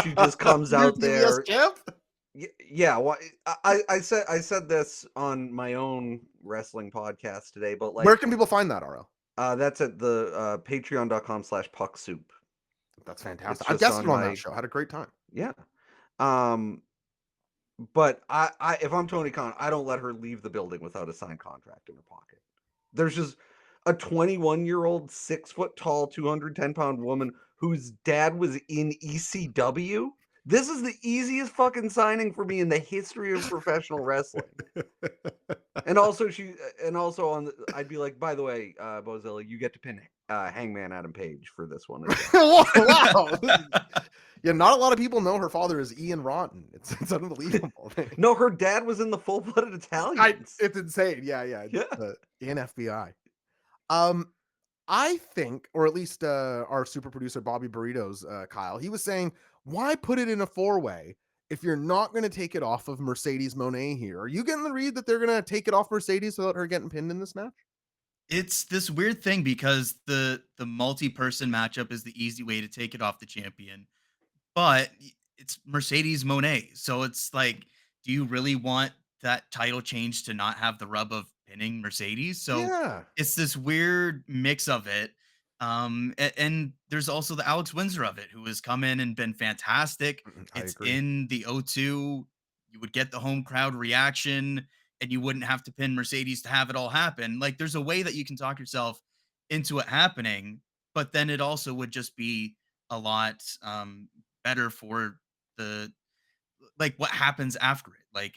she just comes out there. Yeah, well, I said this on my own wrestling podcast today, but like, where can people find that, RL? That's at the patreon.com/pucksoup. That's fantastic. I guessed on that show. Had a great time. Yeah. But I if I'm Tony Khan, I don't let her leave the building without a signed contract in her pocket. There's just a 21-year-old, 6 foot tall, 210-pound woman whose dad was in ECW. This is the easiest fucking signing for me in the history of professional wrestling. And also I'd be like, by the way, Bozilla, you get to pin Hangman Adam Page for this one. Wow. Yeah, not a lot of people know her father is Ian Rotten. It's unbelievable. No, her dad was in the Full-Blooded Italians. It's insane. Yeah. In FBI. I think, or at least our super producer Bobby Burritos, Kyle, he was saying, why put it in a 4-way if you're not going to take it off of Mercedes Moné here? Are you getting the read that they're going to take it off Mercedes without her getting pinned in this match? It's this weird thing because the multi-person matchup is the easy way to take it off the champion, but it's Mercedes Moné. So it's like, do you really want that title change to not have the rub of pinning Mercedes? So yeah, it's this weird mix of it. And there's also the Alex Windsor of it, who has come in and been fantastic. It's in the O2. You would get the home crowd reaction and you wouldn't have to pin Mercedes to have it all happen. Like there's a way that you can talk yourself into it happening, but then it also would just be a lot better for the, like what happens after it. Like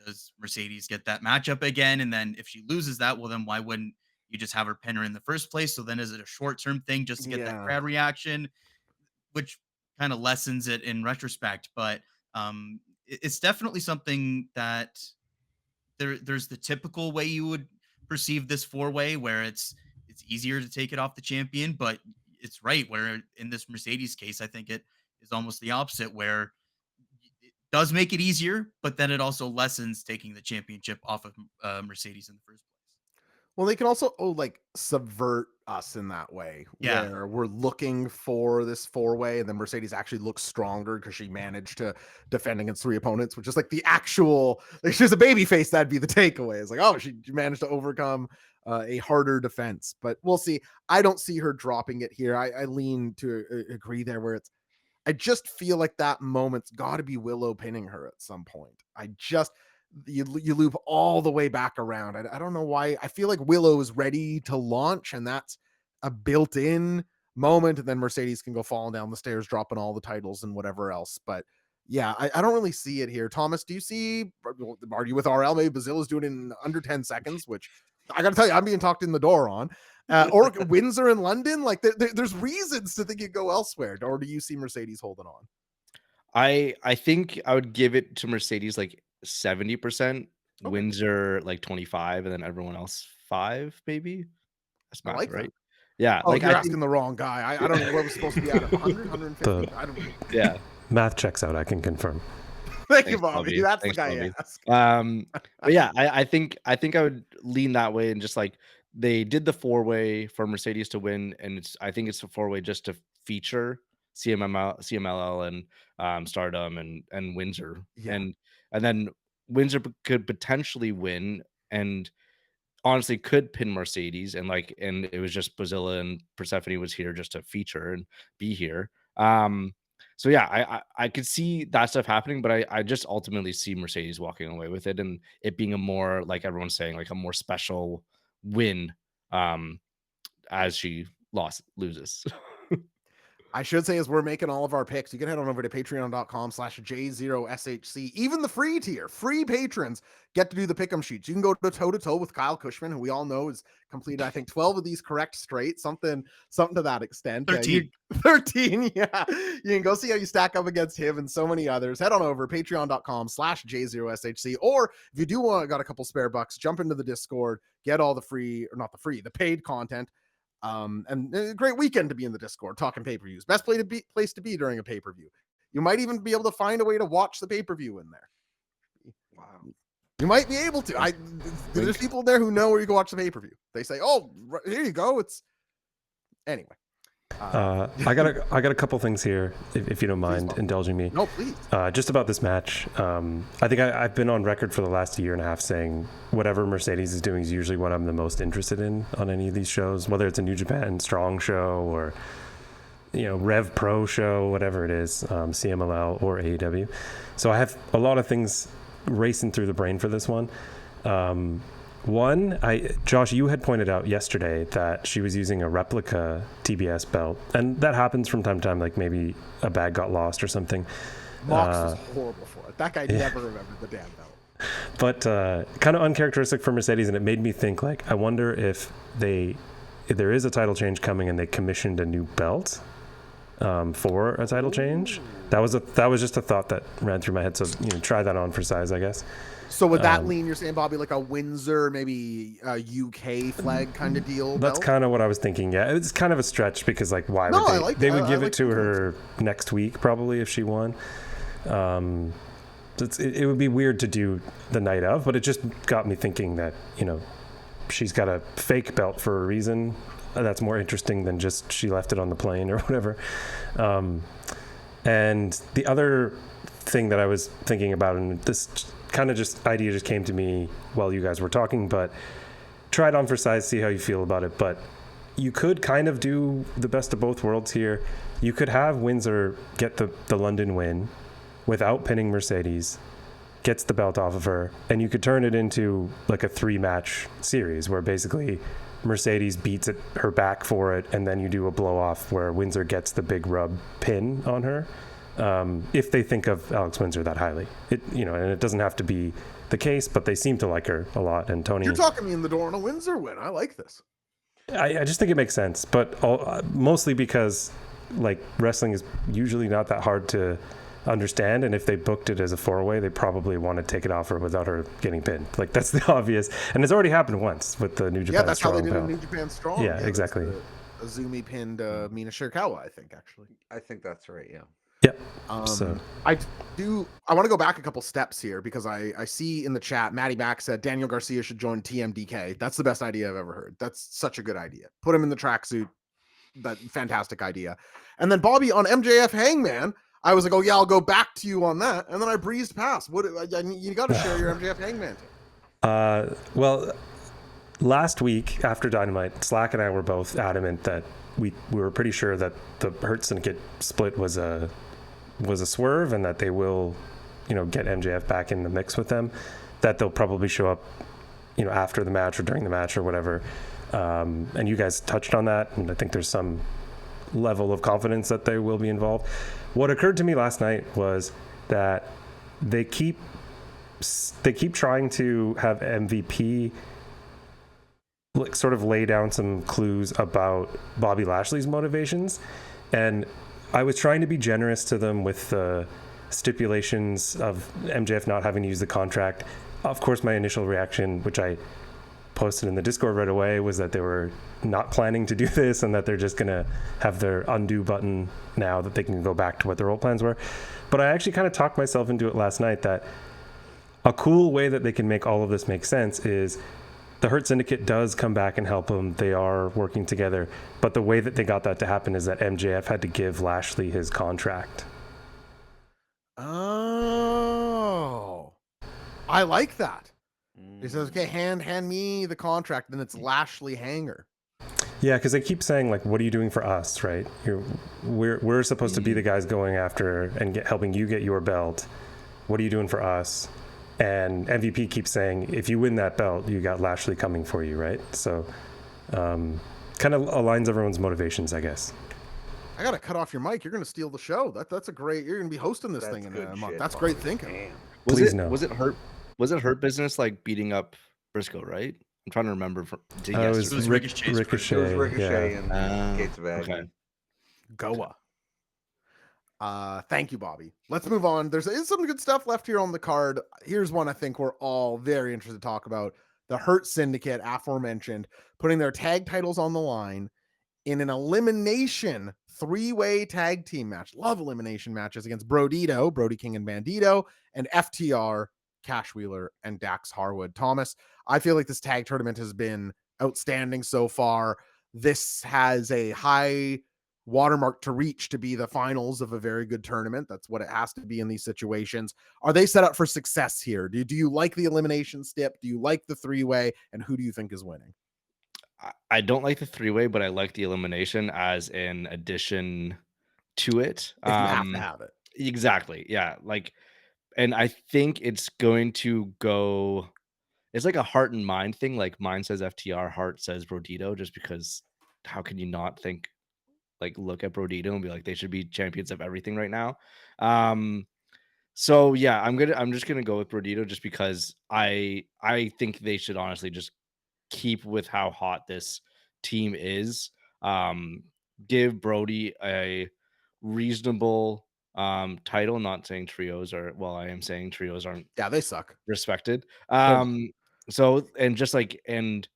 does Mercedes get that matchup again? And then if she loses that, well, then why wouldn't you just have her pin her in the first place? So then is it a short-term thing just to get that crowd reaction, which kind of lessens it in retrospect? But it's definitely something that there's the typical way you would perceive this 4-way where it's easier to take it off the champion, but it's right where in this Mercedes case, I think it is almost the opposite, where it does make it easier, but then it also lessens taking the championship off of Mercedes in the first place. Well, they can also subvert us in that way, where we're looking for this 4-way, and then Mercedes actually looks stronger because she managed to defend against 3 opponents, which is like the actual, like she's a baby face. That'd be the takeaway. It's like, oh, she managed to overcome a harder defense, but we'll see. I don't see her dropping it here. I lean to agree there, where I just feel like that moment's got to be Willow pinning her at some point. You loop all the way back around. I don't know why. I feel like Willow is ready to launch, and that's a built-in moment, and then Mercedes can go falling down the stairs, dropping all the titles and whatever else. But yeah, I don't really see it here. Thomas, do you see, argue with RL, maybe Brazil is doing it in under 10 seconds, which I got to tell you, I'm being talked in the door on. Or Windsor in London, like there's reasons to think it go elsewhere. Or do you see Mercedes holding on? I think I would give it to Mercedes like 70%, Windsor like 25, and then everyone else 5, maybe. That's I math, like right? that. Yeah, Oh, like you're I asking think, the wrong guy. I don't know what was supposed to be at 100, 150. I don't know. yeah. Math checks out, I can confirm. Thank you, Thanks, Bobby. Bobby. That's Thanks, the guy Bobby. you ask. But yeah, I think I would lean that way, and just like they did the 4-way for Mercedes to win, and I think it's a 4-way just to feature CMLL and Stardom and Windsor, Yeah. and then Windsor could potentially win, and honestly could pin Mercedes, and it was just Bazilla and Persephone was here just to feature and be here. So yeah, I could see that stuff happening, but I just ultimately see Mercedes walking away with it, and it being a more, like everyone's saying, like a more special win as she loses. I should say, as we're making all of our picks, you can head on over to patreon.com/J0SHC. Even the free tier, free patrons get to do the pick'em sheets. You can go to toe with Kyle Cushman, who we all know has completed, I think, 12 of these correct straight, something to that extent. 13. 13, yeah. You can go see how you stack up against him and so many others. Head on over patreon.com/J0SHC. Or if you do got a couple spare bucks, jump into the Discord, get all the the paid content. And a great weekend to be in the Discord talking pay-per-views. Best place to be during a pay-per-view. You might even be able to find a way to watch the pay-per-view in there. Wow. You might be able to. There's people there who know where you can watch the pay-per-view. They say, "Oh, here you go." It's anyway. I got a couple things here, if you don't mind indulging me. No, please. Just about this match. I think I've been on record for the last year and a half saying whatever Mercedes is doing is usually what I'm the most interested in on any of these shows, whether it's a New Japan Strong show or Rev Pro show, whatever it is, CMLL or AEW. So I have a lot of things racing through the brain for this one. One, Josh, you had pointed out yesterday that she was using a replica TBS belt, and that happens from time to time, like maybe a bag got lost or something. Mox was horrible for it. That guy never remembered the damn belt. But kind of uncharacteristic for Mercedes, and it made me think, like, I wonder if there is a title change coming and they commissioned a new belt for a title change. That was just a thought that ran through my head. So try that on for size, I guess. So would that lean, you're saying, Bobby, like a Windsor, maybe a UK flag kind of deal? That's kind of what I was thinking. Yeah, it's kind of a stretch because, like, why would they would give it to her next week probably if she won. It would be weird to do the night of, but it just got me thinking that she's got a fake belt for a reason. That's more interesting than just she left it on the plane or whatever. And the other thing that I was thinking about, and this kind of idea just came to me while you guys were talking, but try it on for size, see how you feel about it. But you could kind of do the best of both worlds here. You could have Windsor get the London win without pinning Mercedes, gets the belt off of her, and you could turn it into like a 3-match series where basically Mercedes beats her back for it, and then you do a blow off where Windsor gets the big rub pin on her. If they think of Alex Windsor that highly, and it doesn't have to be the case, but they seem to like her a lot. And Tony, you're talking me in the door on a Windsor win. I like this. I just think it makes sense, but mostly because, like, wrestling is usually not that hard to understand, and if they booked it as a 4-way, they probably want to take it off her without her getting pinned. Like, that's the obvious, and it's already happened once with the New Japan. Yeah, that's Strong how they did belt. in New Japan Strong. Yeah, exactly. Azumi pinned Mina Shirakawa, I think, actually. I think that's right. Yeah. Yep. I want to go back a couple steps here because I see in the chat, Maddie Mack said Daniel Garcia should join TMDK. That's the best idea I've ever heard. That's such a good idea. Put him in the tracksuit. That fantastic idea. And then Bobby on MJF Hangman, I was like, oh yeah, I'll go back to you on that. And then I breezed past. You got to share your MJF Hangman. Well, last week after Dynamite, Slack and I were both adamant that we were pretty sure that the Hurt Syndicate split was a swerve, and that they will, get MJF back in the mix with them. That they'll probably show up, after the match or during the match or whatever. And you guys touched on that, and I think there's some level of confidence that they will be involved. What occurred to me last night was that they keep trying to have MVP like sort of lay down some clues about Bobby Lashley's motivations, and I was trying to be generous to them with the stipulations of MJF not having to use the contract. Of course, my initial reaction, which I posted in the Discord right away, was that they were not planning to do this and that they're just going to have their undo button now that they can go back to what their old plans were. But I actually kind of talked myself into it last night that a cool way that they can make all of this make sense is the Hurt Syndicate does come back and help them. They are working together. But the way that they got that to happen is that MJF had to give Lashley his contract. Oh, I like that. He says, okay, hand me the contract. Then it's Lashley Hanger. Yeah, because they keep saying, like, what are you doing for us, right? We're supposed to be the guys going after and helping you get your belt. What are you doing for us? And MVP keeps saying, if you win that belt, you got Lashley coming for you, right? So kind of aligns everyone's motivations, I guess. I got to cut off your mic. You're going to steal the show. That's a great, you're going to be hosting this thing in a month. That's great thinking. Was it Hurt Business like beating up Briscoe, right? I'm trying to remember. It was Ricochet. It was Ricochet and Gates of Agony. Okay. Goa. Thank you, Bobby. Let's move on. There's some good stuff left here on the card. Here's one I think we're all very interested to talk about. The Hurt Syndicate, aforementioned, putting their tag titles on the line in an elimination 3-way tag team match. Love elimination matches against Brody King and Bandito, and FTR, Cash Wheeler, and Dax Harwood. Thomas, I feel like this tag tournament has been outstanding so far. This has a high watermark to reach to be the finals of a very good tournament. That's what it has to be in these situations. Are they set up for success here? Do you like the elimination stip? Do you like the 3-way? And who do you think is winning? I don't like the 3-way, but I like the elimination as an addition to it. If you have to have it. Exactly. Yeah. Like, and I think it's going to go, it's like a heart and mind thing. Like mine says FTR, heart says Brodito, just because how can you not think, like, look at Brodito and be like, they should be champions of everything right now. So yeah, I'm just gonna go with Brodito just because I think they should honestly just keep with how hot this team is. Give Brody a reasonable title. Not saying trios are, well, I am saying trios aren't, they suck, respected. So and just like, and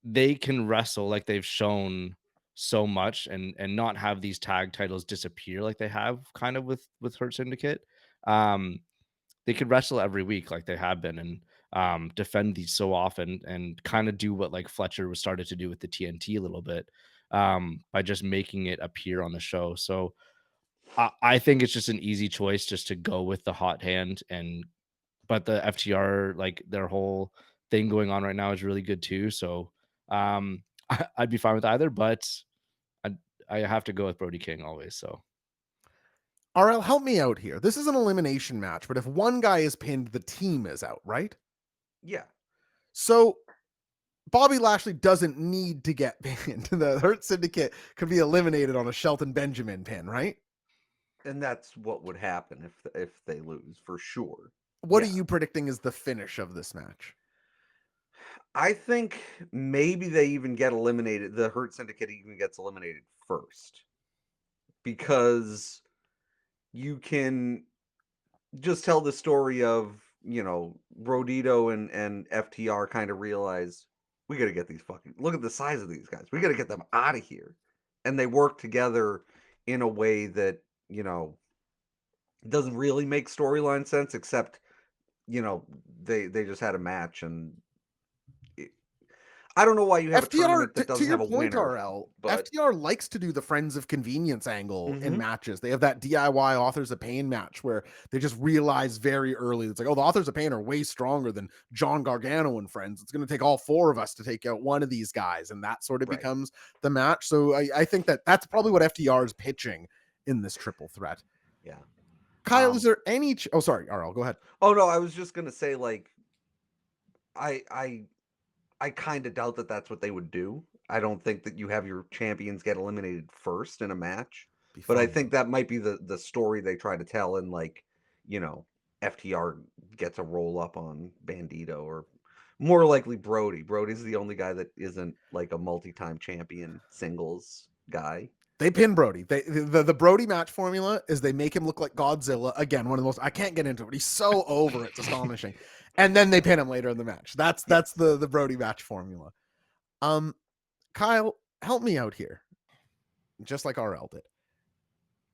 they can wrestle like they've shown so much, and not have these tag titles disappear like they have kind of with Hurt Syndicate. They could wrestle every week like they have been, and defend these so often, and kind of do what like Fletcher was started to do with the TNT a little bit, by just making it appear on the show. So I think it's just an easy choice just to go with the hot hand, but the FTR, like their whole thing going on right now is really good too. So I'd be fine with either, but I have to go with Brody King always. So RL, help me out here. This is an elimination match, but if one guy is pinned, the team is out, right? Yeah. So Bobby Lashley doesn't need to get pinned. The Hurt Syndicate could be eliminated on a Shelton Benjamin pin, right? And that's what would happen if they lose, for sure. What are you predicting is the finish of this match? I think maybe they even get eliminated. The Hurt Syndicate even gets eliminated first, because you can just tell the story of, Brodito and FTR kind of realize, we got to get these look at the size of these guys. We got to get them out of here. And they work together in a way that, doesn't really make storyline sense, except, they just had a match, and I don't know why you have FTR, a tournament that doesn't to your have a point, winner. RL, But FTR likes to do the Friends of Convenience angle in matches. They have that DIY Authors of Pain match where they just realize very early, it's like, oh, the Authors of Pain are way stronger than John Gargano and friends. It's going to take all 4 of us to take out one of these guys. And that sort of becomes the match. So I think that's probably what FTR is pitching in this triple threat. Yeah. Kyle, is there any... sorry, RL, go ahead. Oh, no, I was just going to say, like, I I kind of doubt that that's what they would do. I don't think that you have your champions get eliminated first in a match. Be But I fun. think that might be the story they try to tell, and like, FTR gets a roll up on Bandito, or more likely Brody. Brody's the only guy that isn't like a multi-time champion singles guy. They pin Brody. The Brody match formula is they make him look like Godzilla. Again, one of the most, I can't get into it. He's so over, it's astonishing. And then they pin him later in the match. That's the Brody match formula. Kyle, help me out here. Just like RL did.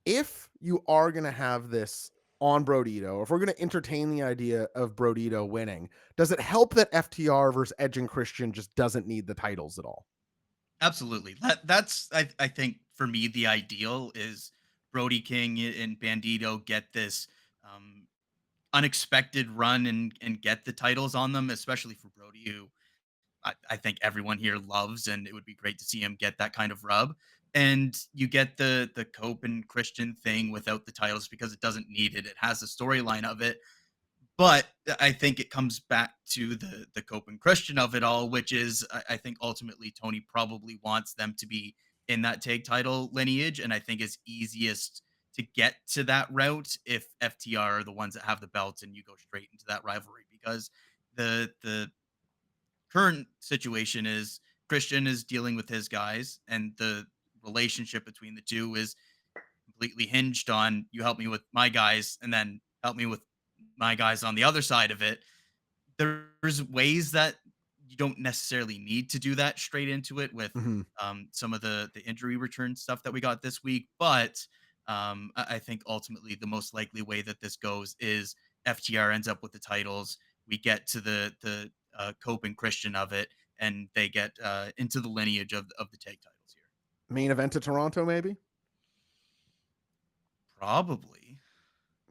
If you are going to have this on Brodito, or if we're going to entertain the idea of Brodito winning, does it help that FTR versus Edge and Christian just doesn't need the titles at all? Absolutely. That's I think for me the ideal is Brody King and Bandito get this unexpected run and get the titles on them, especially for Brody, who I think everyone here loves, and it would be great to see him get that kind of rub. And you get the Cope and Christian thing without the titles because it doesn't need it. It has a storyline of it. But I think it comes back to the Cope and Christian of it all, which is I think ultimately Tony probably wants them to be in that tag title lineage, and I think it's easiest to get to that route if FTR are the ones that have the belts and you go straight into that rivalry, because the current situation is Christian is dealing with his guys, and the relationship between the two is completely hinged on you help me with my guys and then help me with my guys on the other side of it. There's ways that you don't necessarily need to do that straight into it with some of the injury return stuff that we got this week. But I think ultimately the most likely way that this goes is FTR ends up with the titles. We get to the Cope and Christian of it, and they get into the lineage of the tag titles here. Main event to Toronto, maybe? Probably.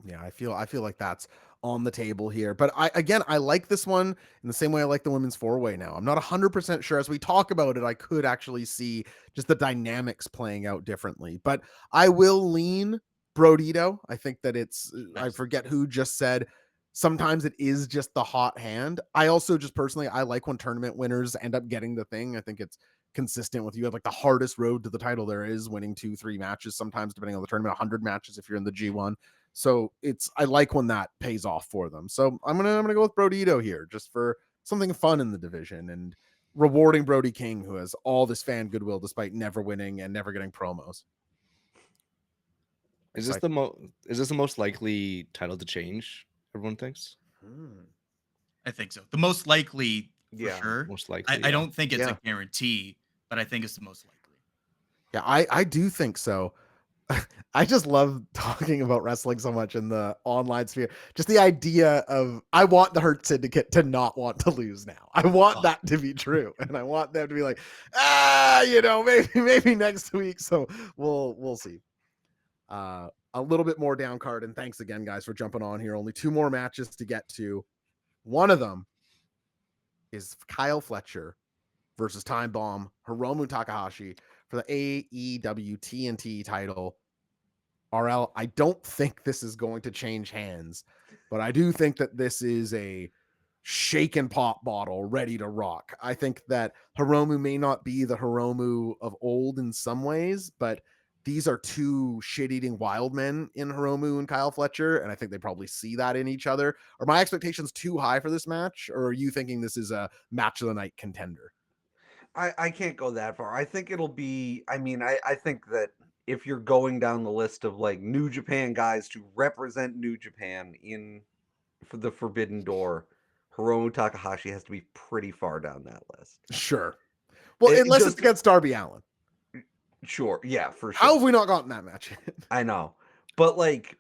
Yeah, I feel like that's on the table here. But I like this one in the same way I like the women's 4-way now. I'm not 100% sure. As we talk about it, I could actually see just the dynamics playing out differently. But I will lean Brodito. I think that it's, I forget who just said, sometimes it is just the hot hand. I also just personally, I like when tournament winners end up getting the thing. I think it's consistent with you have like the hardest road to the title there is, winning 2-3 matches, sometimes depending on the tournament, 100 matches if you're in the G1. So I like when that pays off for them. So I'm gonna go with Brodito here, just for something fun in the division and rewarding Brody King, who has all this fan goodwill despite never winning and never getting promos. Is this the most likely title to change, everyone thinks? I think so. The most likely, for Yeah, sure. Most likely. I don't think it's Yeah. a guarantee, but I think it's the most likely. Yeah, I do think so. I just love talking about wrestling so much in the online sphere. Just the idea of, I want the Hurt Syndicate to not want to lose now. I want that to be true. And I want them to be like, maybe next week. So we'll see. A little bit more down card. And thanks again, guys, for jumping on here. Only 2 more matches to get to. One of them is Kyle Fletcher versus Time Bomb Hiromu Takahashi for the AEW TNT title. RL, I don't think this is going to change hands, but I do think that this is a shaken pop bottle ready to rock. I think that Hiromu may not be the Hiromu of old in some ways, but these are 2 shit-eating wild men in Hiromu and Kyle Fletcher, and I think they probably see that in each other. Are my expectations too high for this match, or are you thinking this is a match of the night contender? I can't go that far. I think it'll be, I think that if you're going down the list of like New Japan guys to represent New Japan for the Forbidden Door, Hiromu Takahashi has to be pretty far down that list. Sure. Well, unless it's against Darby Allin. Sure. Yeah, for sure. How have we not gotten that match yet? I know. But like,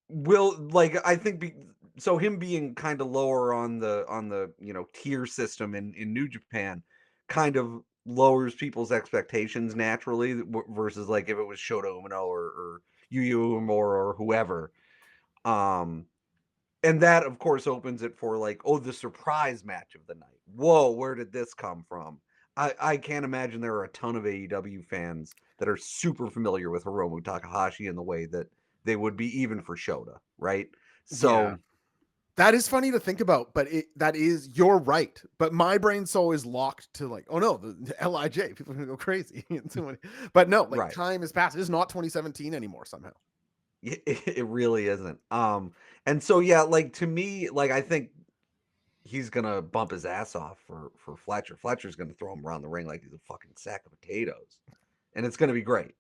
I think so him being kind of lower on the tier system in New Japan kind of lowers people's expectations naturally versus like if it was Shota Umino or Yu Uemura or whoever. And that of course opens it for like, oh, the surprise match of the night. Whoa, where did this come from? I can't imagine there are a ton of AEW fans that are super familiar with Hiromu Takahashi in the way that they would be even for Shota, right? So That is funny to think about, but you're right. But my brain's always locked to like, oh no, the LIJ, people are gonna go crazy. But no, like Right. time has passed. It's not 2017 anymore somehow. It really isn't. And so yeah, like to me, like I think he's gonna bump his ass off for Fletcher. Fletcher's gonna throw him around the ring like he's a fucking sack of potatoes, and it's gonna be great.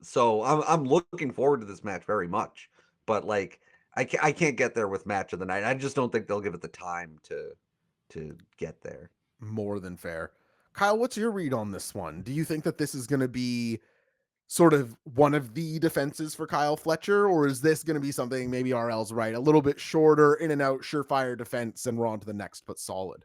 So I'm looking forward to this match very much. But like I can't get there with match of the night. I just don't think they'll give it the time to get there. More than fair. Kyle, what's your read on this one? Do you think that this is going to be sort of one of the defenses for Kyle Fletcher, or is this going to be something, maybe RL's right, a little bit shorter, in and out, surefire defense, and we're on to the next, but solid?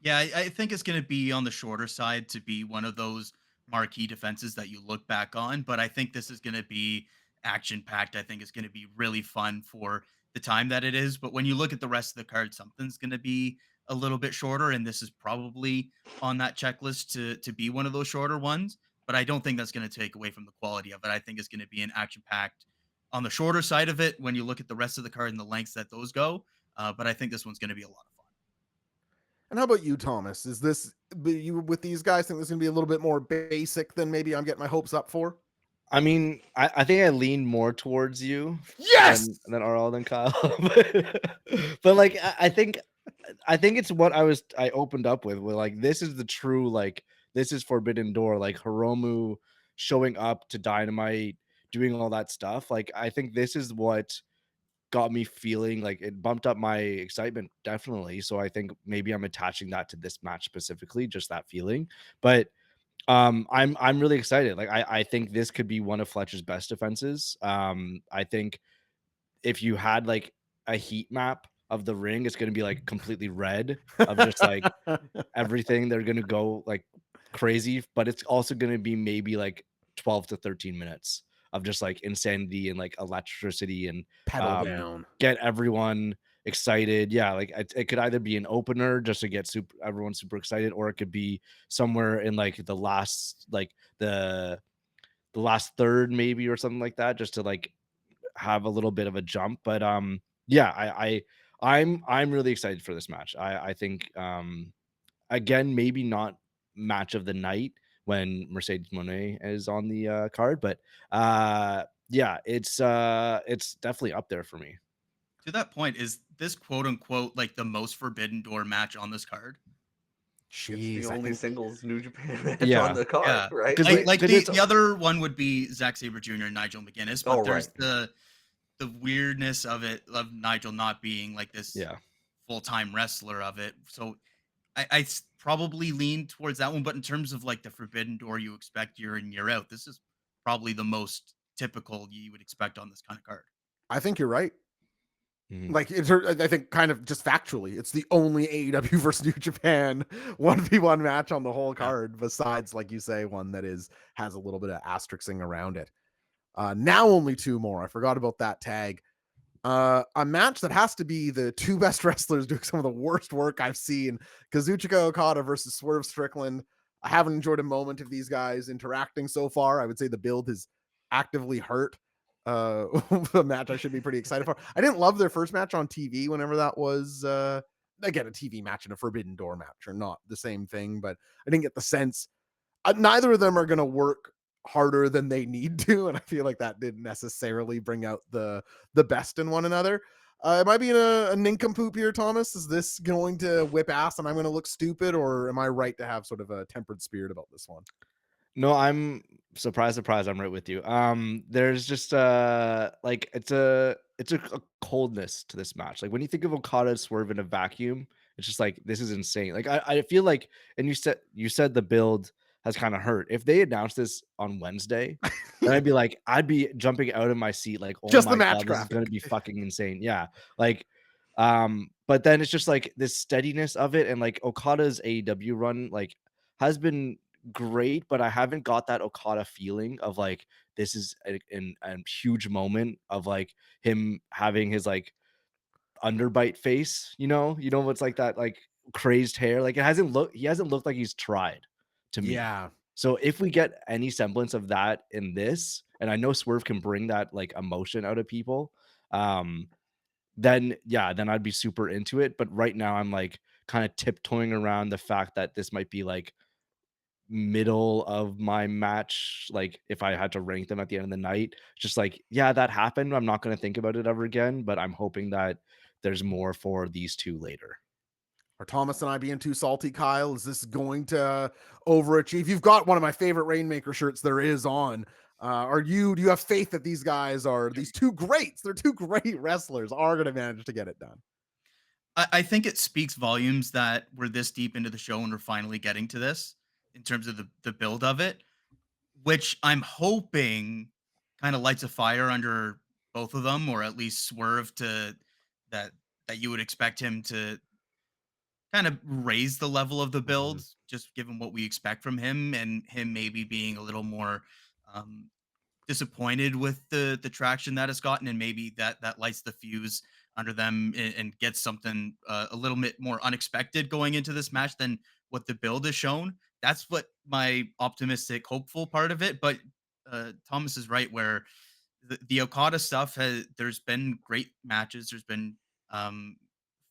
Yeah, I think it's going to be on the shorter side to be one of those marquee defenses that you look back on. But I think this is going to be action packed. I think it's going to be really fun for the time that it is. But when you look at the rest of the card, something's going to be a little bit shorter, and this is probably on that checklist to be one of those shorter ones. But I don't think that's going to take away from the quality of it. I think it's going to be an action packed on the shorter side of it when you look at the rest of the card and the lengths that those go. But I think this one's going to be a lot of fun. And how about you, Thomas? Is this, you with these guys, think this is going to be a little bit more basic than maybe I'm getting my hopes up for? I mean, I think I lean more towards you Yes! than RL than Kyle. But like I think it's what I opened up with like, this is the true, like, this is Forbidden Door, like Hiromu showing up to Dynamite, doing all that stuff. Like I think this is what got me feeling like it bumped up my excitement, definitely. So I think maybe I'm attaching that to this match specifically, just that feeling. But I'm really excited. Like I think this could be one of Fletcher's best defenses. I think if you had like a heat map of the ring, it's going to be like completely red of just like everything. They're going to go like crazy, but it's also going to be maybe like 12 to 13 minutes of just like insanity and like electricity and Pedal down. get everyone excited. Yeah, like it could either be an opener just to get everyone super excited, or it could be somewhere in like the last, like the last third maybe, or something like that, just to like have a little bit of a jump. But yeah, I'm really excited for this match. I think again, maybe not match of the night when Mercedes Moné is on the card, but yeah, it's definitely up there for me. To that point, is this quote unquote like the most Forbidden Door match on this card? Jeez, It's the I only think singles New Japan match Yeah. on the card, Yeah. right? 'Cause Like it's- the other one would be Zack Sabre Jr. and Nigel McGuinness, but Oh, there's right. the weirdness of it, of Nigel not being like this Yeah. full-time wrestler of it. So I probably lean towards that one. But in terms of like the Forbidden Door you expect year in, year out, this is probably the most typical you would expect on this kind of card. I think you're right. Mhm. Like, I think kind of just factually, it's the only AEW versus New Japan 1v1 match on the whole card, besides, like you say, one that has a little bit of asterisking around it. Now only two more. I forgot about that tag. A match that has to be the two best wrestlers doing some of the worst work I've seen. Kazuchika Okada versus Swerve Strickland. I haven't enjoyed a moment of these guys interacting so far. I would say the build has actively hurt a match I should be pretty excited for. I didn't love their first match on TV, whenever that was. Again, a TV match and a Forbidden Door match are not the same thing, but I didn't get the sense. Neither of them are going to work harder than they need to, and I feel like that didn't necessarily bring out the best in one another. Am I being a nincompoop here, Thomas? Is this going to whip ass and I'm going to look stupid, or am I right to have sort of a tempered spirit about this one? No, I'm surprised. I'm right with you. There's just like it's a coldness to this match. Like when you think of Okada Swerve in a vacuum, it's just like, this is insane. Like I feel like, and you said the build has kind of hurt. If they announced this on Wednesday, then I'd be jumping out of my seat like, oh Just my the match god, this is gonna graphic. be fucking insane. Yeah. Like but then it's just like this steadiness of it, and like Okada's AEW run like has been great, but I haven't got that Okada feeling of like, this is a huge moment of like him having his like underbite face, what's like that, like crazed hair. Like he hasn't looked like he's tried to me. Yeah. So if we get any semblance of that in this, and I know Swerve can bring that like emotion out of people, then I'd be super into it. But right now I'm like kind of tiptoeing around the fact that this might be like middle of my match. Like if I had to rank them at the end of the night, just like, yeah, that happened. I'm not going to think about it ever again, but I'm hoping that there's more for these two later. Are Thomas and I being too salty, Kyle? Is this going to overachieve? You've got one of my favorite Rainmaker shirts there is on. Do you have faith that these guys are these two greats? They're two great wrestlers are going to manage to get it done. I think it speaks volumes that we're this deep into the show and we're finally getting to this in terms of the build of it, which I'm hoping kind of lights a fire under both of them, or at least Swerve to that you would expect him to kind of raise the level of the build, just given what we expect from him, and him maybe being a little more um, disappointed with the traction that it's gotten, and maybe that lights the fuse under them and gets something a little bit more unexpected going into this match than what the build has shown. That's what my optimistic, hopeful part of it. But Thomas is right, where the Okada stuff there's been great matches, there's been um,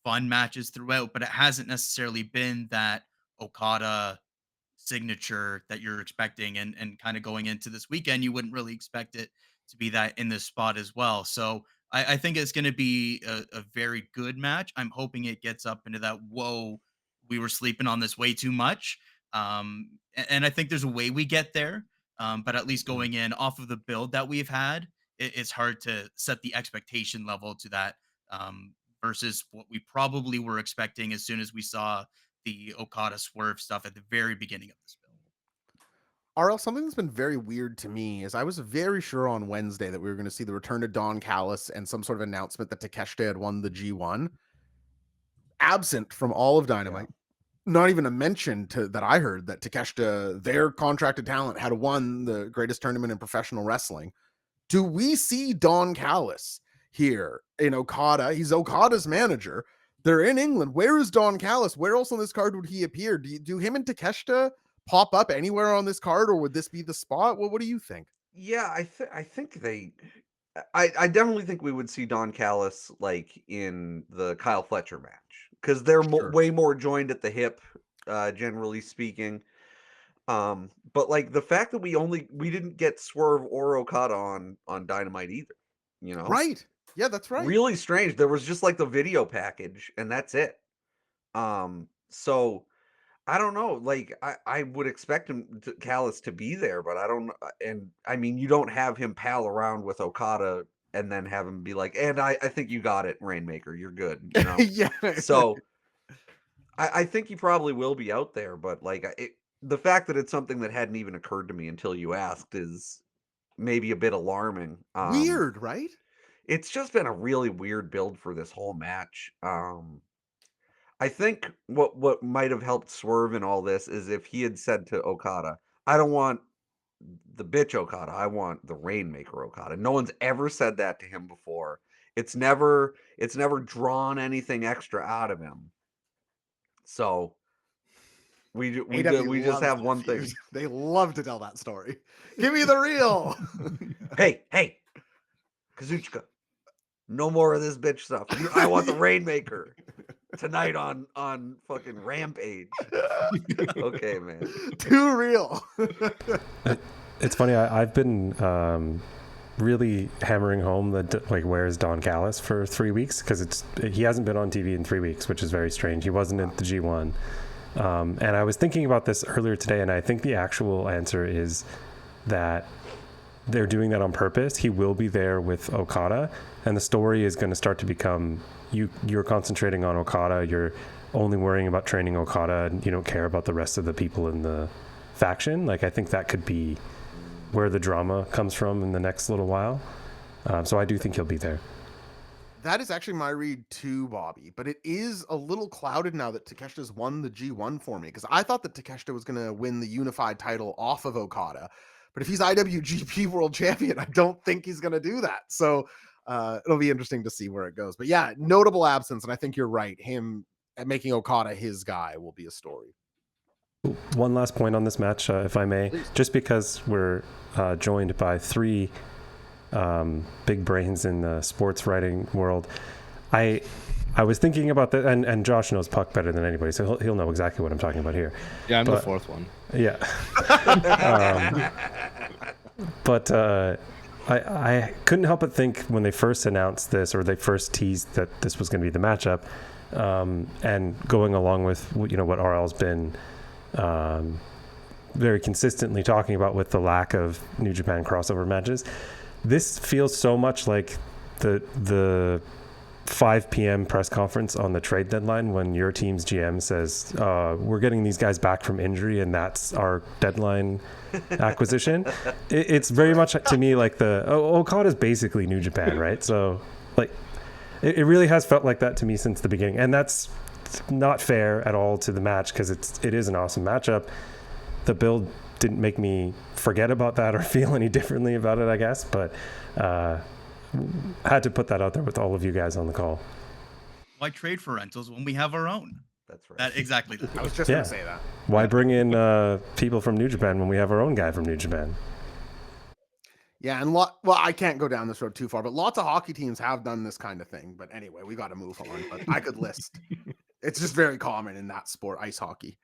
fun matches throughout, but it hasn't necessarily been that Okada signature that you're expecting, and kind of going into this weekend, you wouldn't really expect it to be that in this spot as well. So I think it's going to be a very good match. I'm hoping it gets up into that, whoa, we were sleeping on this way too much. And I think there's a way we get there. But at least going in off of the build that we've had, it's hard to set the expectation level to that versus what we probably were expecting as soon as we saw the Okada Swerve stuff at the very beginning of this build. RL, something that's been very weird to me is I was very sure on Wednesday that we were going to see the return of Don Callis and some sort of announcement that Takeshita had won the G1. Absent from all of Dynamite. Not even a mention that I heard that Takeshita, their contracted talent, had won the greatest tournament in professional wrestling. Do we see Don Callis here in Okada? He's Okada's manager. They're in England. Where is Don Callis? Where else on this card would he appear? Do him and Takeshita pop up anywhere on this card, or would this be the spot? What do you think? Yeah, I think I definitely think we would see Don Callis like in the Kyle Fletcher match, because they're way more joined at the hip, generally speaking. But like the fact that we didn't get Swerve or Okada on Dynamite either, Right. Yeah, that's right. Really strange. There was just like the video package and that's it. So I don't know. Like I would expect Callis to be there, but I don't. And I mean, you don't have him pal around with Okada and then have him be like, and I think you got it, Rainmaker. You're good. Yeah. So I think he probably will be out there, but like the fact that it's something that hadn't even occurred to me until you asked is maybe a bit alarming. Weird, right? It's just been a really weird build for this whole match. I think what might have helped Swerve in all this is if he had said to Okada, I don't want the bitch Okada, I want the Rainmaker Okada. No one's ever said that to him before. It's never drawn anything extra out of him. So we just have one thing. They love to tell that story. Give me the real. Hey, Kazuchika, no more of this bitch stuff. I want the Rainmaker tonight on fucking Rampage. Okay, man. Too real. It's funny. I've been really hammering home that like where's Don Callis for 3 weeks, because he hasn't been on TV in 3 weeks, which is very strange. He wasn't at the G1. And I was thinking about this earlier today, and I think the actual answer is that they're doing that on purpose. He will be there with Okada, and the story is going to start to become you're concentrating on Okada. You're only worrying about training Okada, and you don't care about the rest of the people in the faction. Like, I think that could be where the drama comes from in the next little while. So I do think he'll be there. That is actually my read too, Bobby. But it is a little clouded now that Takeshita's won the G1 for me, because I thought that Takeshita was going to win the unified title off of Okada. But if he's IWGP World Champion, I don't think he's going to do that. So it'll be interesting to see where it goes. But yeah, notable absence. And I think you're right. Him making Okada his guy will be a story. One last point on this match, if I may. Please. Just because we're joined by three big brains in the sports writing world, I was thinking about that, and Josh knows Puck better than anybody, so he'll know exactly what I'm talking about here. Yeah, I'm the But- fourth one. Yeah. But I couldn't help but think when they first announced this, or they first teased that this was going to be the matchup, and going along with what RL's been very consistently talking about with the lack of New Japan crossover matches, this feels so much like the 5 p.m. press conference on the trade deadline when your team's GM says, we're getting these guys back from injury and that's our deadline acquisition. It's very much to me like Okada's basically New Japan, right? So like it really has felt like that to me since the beginning, and that's not fair at all to the match because it is an awesome matchup. The build didn't make me forget about that or feel any differently about it, I guess, but had to put that out there with all of you guys on the call. Why trade for rentals when we have our own? That's right. That exactly. That. I was just going to say that. Why bring in people from New Japan when we have our own guy from New Japan? Yeah, and well, I can't go down this road too far, but lots of hockey teams have done this kind of thing. But anyway, we got to move on. But I could list. It's just very common in that sport, ice hockey.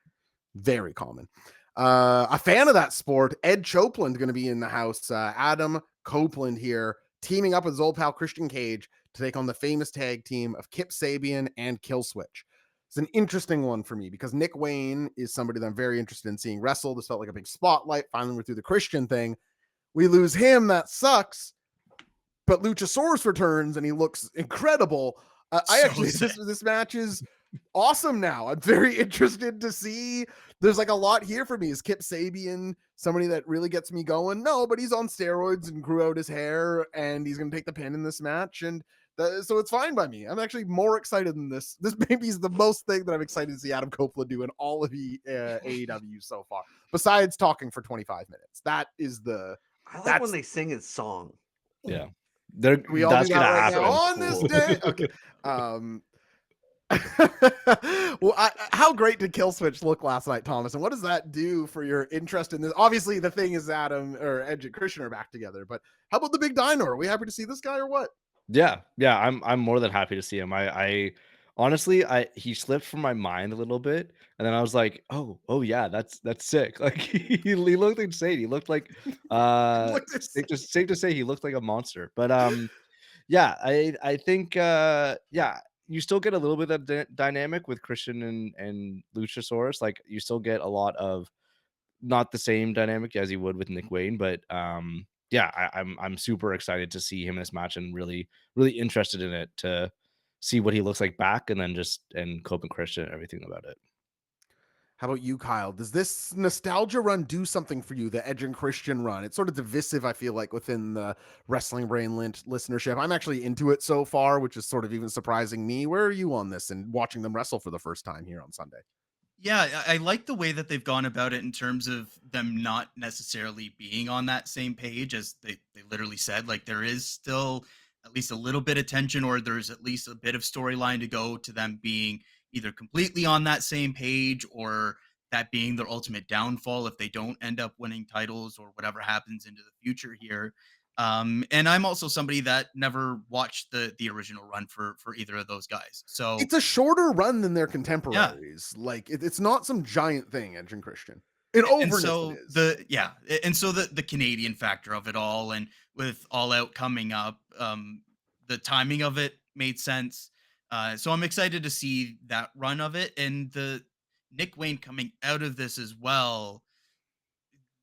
Very common. A fan of that sport, Ed Copeland, going to be in the house. Adam Copeland here, teaming up with his old pal Christian Cage to take on the famous tag team of Kip Sabian and Killswitch. It's an interesting one for me because Nick Wayne is somebody that I'm very interested in seeing wrestle. This felt like a big spotlight. Finally, we're through the Christian thing. We lose him. That sucks. But Luchasaurus returns and he looks incredible. This match is awesome now. I'm very interested to see. There's like a lot here for me. Is Kip Sabian somebody that really gets me going? No, but he's on steroids and grew out his hair and he's going to take the pin in this match. And so it's fine by me. I'm actually more excited than this. This maybe is the most thing that I'm excited to see Adam Copeland do in all of the AEW so far, besides talking for 25 minutes. That is I like when they sing his song. Yeah. We all That's do gonna that right happen. now on this day. Okay. Well, how great did Killswitch look last night, Thomas? And what does that do for your interest in this? Obviously, the thing is Adam or Edge and Christian are back together, but how about the big dino? Are we happy to see this guy or what? Yeah, I'm more than happy to see him. I honestly, he slipped from my mind a little bit, and then I was like, oh yeah, that's sick. Like he looked insane. He looked like safe to say he looked like a monster. But yeah, I think you still get a little bit of dynamic with Christian and Luchasaurus. Like you still get a lot of not the same dynamic as you would with Nick Wayne, but I'm super excited to see him in this match and really interested in it to see what he looks like back, and then and Cope and Christian and everything about it. How about you, Kyle? Does this nostalgia run do something for you? The Edge and Christian run? It's sort of divisive, I feel like, within the Wrestling Brain listenership. I'm actually into it so far, which is sort of even surprising me. Where are you on this and watching them wrestle for the first time here on Sunday? Yeah, I like the way that they've gone about it in terms of them not necessarily being on that same page, as they literally said. Like there is still at least a little bit of tension, or there's at least a bit of storyline to go to them being either completely on that same page, or that being their ultimate downfall if they don't end up winning titles or whatever happens into the future here. And I'm also somebody that never watched the original run for either of those guys. So it's a shorter run than their contemporaries. Yeah. Like it's not some giant thing, Edge and Christian. In overness, so it is. the Canadian factor of it all, and with All Out coming up, the timing of it made sense. So I'm excited to see that run of it, and the Nick Wayne coming out of this as well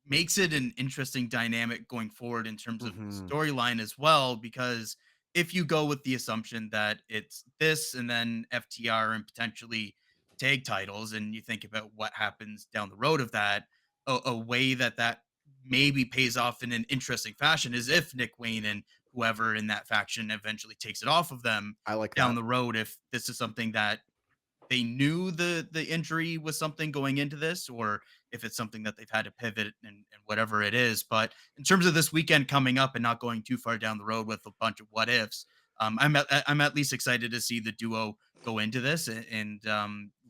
makes it an interesting dynamic going forward in terms of storyline as well, because if you go with the assumption that it's this and then FTR and potentially tag titles, and you think about what happens down the road of that, a way that maybe pays off in an interesting fashion is if Nick Wayne and whoever in that faction eventually takes it off of them. I like down that. the road, if this is something that they knew the injury was something going into this, or if it's something that they've had to pivot and whatever it is. But in terms of this weekend coming up and not going too far down the road with a bunch of what ifs, I'm at least excited to see the duo go into this and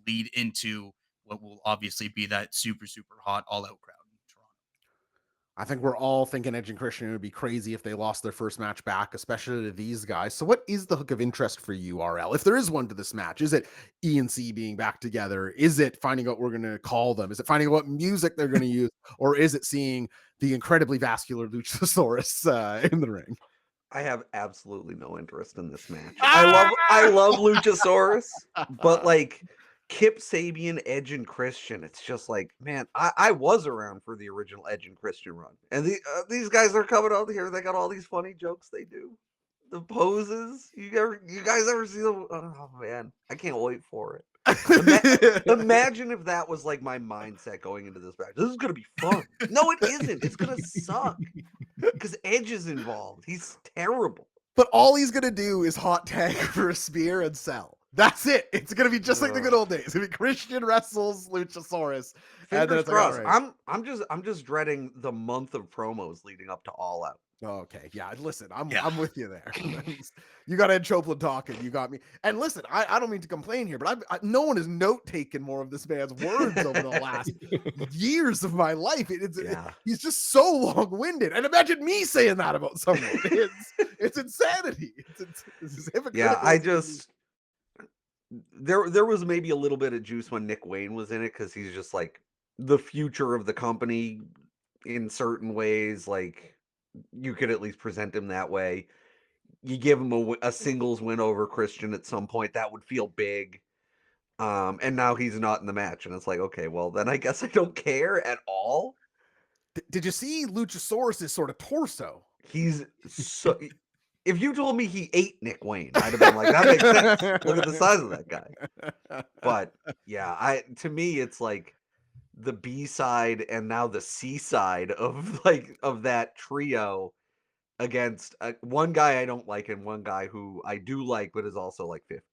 lead into what will obviously be that super hot All Out crowd in Toronto. I think we're all thinking Edge and Christian, it would be crazy if they lost their first match back, especially to these guys. So what is the hook of interest for you, RL? If there is one to this match, is it E and C being back together? Is it finding out what we're going to call them? Is it finding out what music they're going to use? Or is it seeing the incredibly vascular Luchasaurus in the ring? I have absolutely no interest in this match. I love Luchasaurus, but like Kip Sabian, Edge, and Christian, it's just like, man, I was around for the original Edge and Christian run, and these guys are coming out here. They got all these funny jokes they do, the poses. You guys ever see them? Oh man, I can't wait for it. Imagine if that was like my mindset going into this match. This is gonna be fun. No, it isn't. It's gonna suck because Edge is involved. He's terrible. But all he's gonna do is hot tag for a spear and sell. That's it. It's gonna be just like the good old days. It's gonna be Christian wrestles Luchasaurus. Fingers crossed. Like, right. I'm just dreading the month of promos leading up to All Out. Okay, yeah. Listen, I'm with you there. You got Ed Choplin talking. You got me. And listen, I don't mean to complain here, but no one has note taken more of this man's words over the last years of my life. He's just so long winded. And imagine me saying that about someone. It's insanity. It's hypocritical. There was maybe a little bit of juice when Nick Wayne was in it because he's just like the future of the company in certain ways. Like, you could at least present him that way. You give him a singles win over Christian at some point, that would feel big. And now he's not in the match, and it's like, okay, well then I guess I don't care at all. Did you see Luchasaurus' sort of torso? He's so. If you told me he ate Nick Wayne, I'd have been like, that makes sense. Look at the size of that guy. But yeah, to me, it's like the B side and now the C side of that trio against one guy I don't like and one guy who I do like, but is also like 50.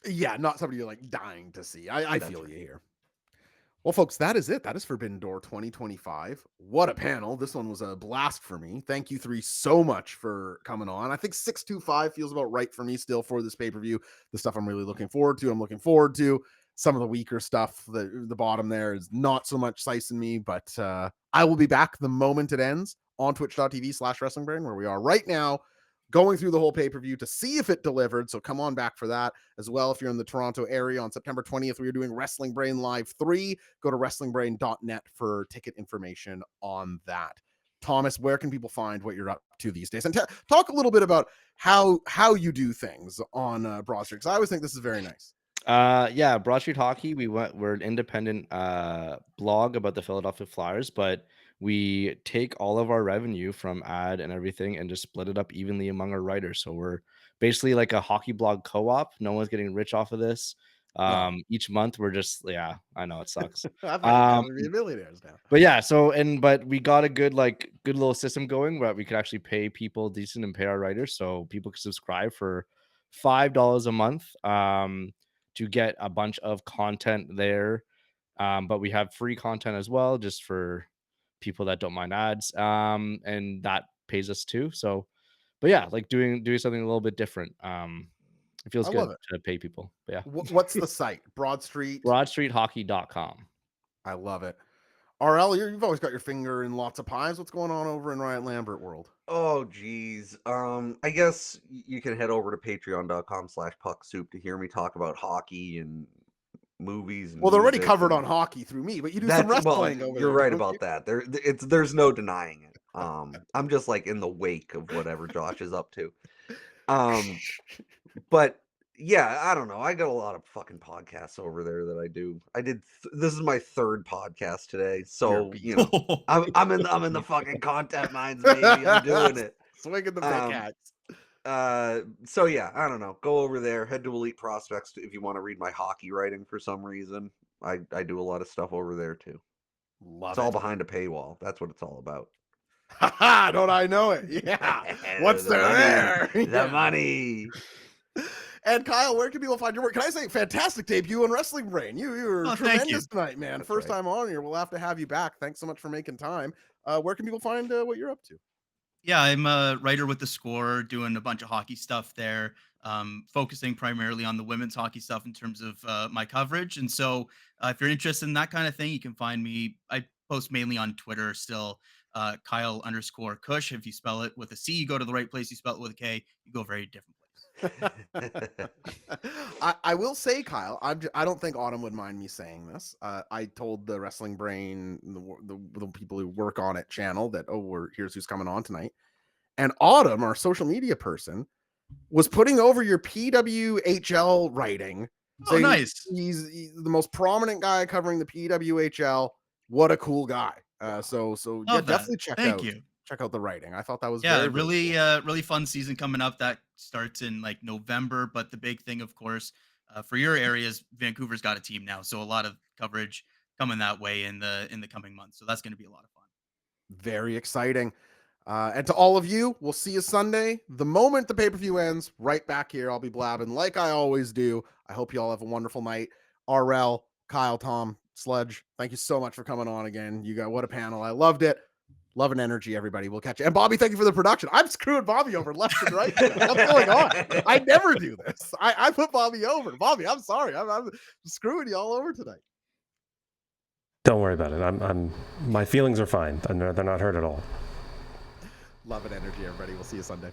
Yeah, not somebody you're like dying to see. I feel you here. Well, folks, that is it. That is Forbidden Door 2025. What a panel. This one was a blast for me. Thank you three so much for coming on. I think 625 feels about right for me still for this pay-per-view. The stuff I'm really looking forward to. I'm looking forward to some of the weaker stuff. The bottom there is not so much slicing me, but I will be back the moment it ends on twitch.tv/wrestlingbrain, where we are right now, going through the whole pay-per-view to see if it delivered. So come on back for that as well. If you're in the Toronto area on September 20th, we are doing Wrestling Brain Live 3. Go to wrestlingbrain.net for ticket information on that. Thomas, where can people find what you're up to these days? And talk a little bit about how you do things on Broad Street, because I always think this is very nice. Yeah, Broad Street Hockey, we're an independent blog about the Philadelphia Flyers, but we take all of our revenue from ad and everything and just split it up evenly among our writers. So we're basically like a hockey blog co-op. No one's getting rich off of this. Each month we're just, I know it sucks. We're millionaires now. But yeah, but we got a good little system going where we could actually pay people decent and pay our writers. So people can subscribe for $5 a month to get a bunch of content there. But we have free content as well, just for people that don't mind ads, and that pays us too. So, but yeah, like doing something a little bit different. It feels good to pay people. But yeah. What's the site? broadstreethockey.com. I love it. RL, you've always got your finger in lots of pies. What's going on over in Ryan Lambert world? Oh geez. I guess you can head over to patreon.com/pucksoup to hear me talk about hockey and movies. Well, they're already covered on hockey through me, but you do some wrestling over there. You're right about that. There's no denying it. I'm just like in the wake of whatever Josh is up to. But yeah, I don't know. I got a lot of fucking podcasts over there that I do. This is my third podcast today, so you know, I'm in the fucking content mines, baby. I'm doing it. Swinging the big hats. So yeah, I don't know. Go over there, head to Elite Prospects if you want to read my hockey writing for some reason. I do a lot of stuff over there too. It's all behind a paywall. That's what it's all about. Ha! Don't I know it? Yeah. What's there? The money. And Kyle, where can people find your work? Can I say fantastic debut on Wrestling Brain? You were tremendous tonight, man. That's First time on here. We'll have to have you back. Thanks so much for making time. Where can people find what you're up to? Yeah, I'm a writer with The Score, doing a bunch of hockey stuff there, focusing primarily on the women's hockey stuff in terms of my coverage. And so if you're interested in that kind of thing, you can find me. I post mainly on Twitter still. Kyle_Cush. If you spell it with a C, you go to the right place. You spell it with a K, you go a very different place. I will say, Kyle, I don't think Autumn would mind me saying this. I told the Wrestling Brain, the people who work on it channel that, here's who's coming on tonight. And Autumn, our social media person, was putting over your PWHL writing. Oh, nice. He's the most prominent guy covering the PWHL. What a cool guy. So yeah, definitely check out the writing. I thought that was very, really fun season coming up that starts in like November. But the big thing, of course, for your areas, Vancouver's got a team now, so a lot of coverage coming that way in the coming months. So that's going to be a lot of fun. very exciting. And to all of you, we'll see you Sunday. The moment the pay-per-view ends, right back here, I'll be blabbing like I always do. I hope you all have a wonderful night. RL, Kyle, Tom, Sledge, thank you so much for coming on again. You got what a panel. I loved it. Love and energy, everybody. We'll catch you. And Bobby, thank you for the production. I'm screwing Bobby over left and right. What's going on? I never do this. I put Bobby over. Bobby, I'm sorry. I'm screwing you all over tonight. Don't worry about it. My feelings are fine. They're not hurt at all. Love and energy, everybody. We'll see you Sunday.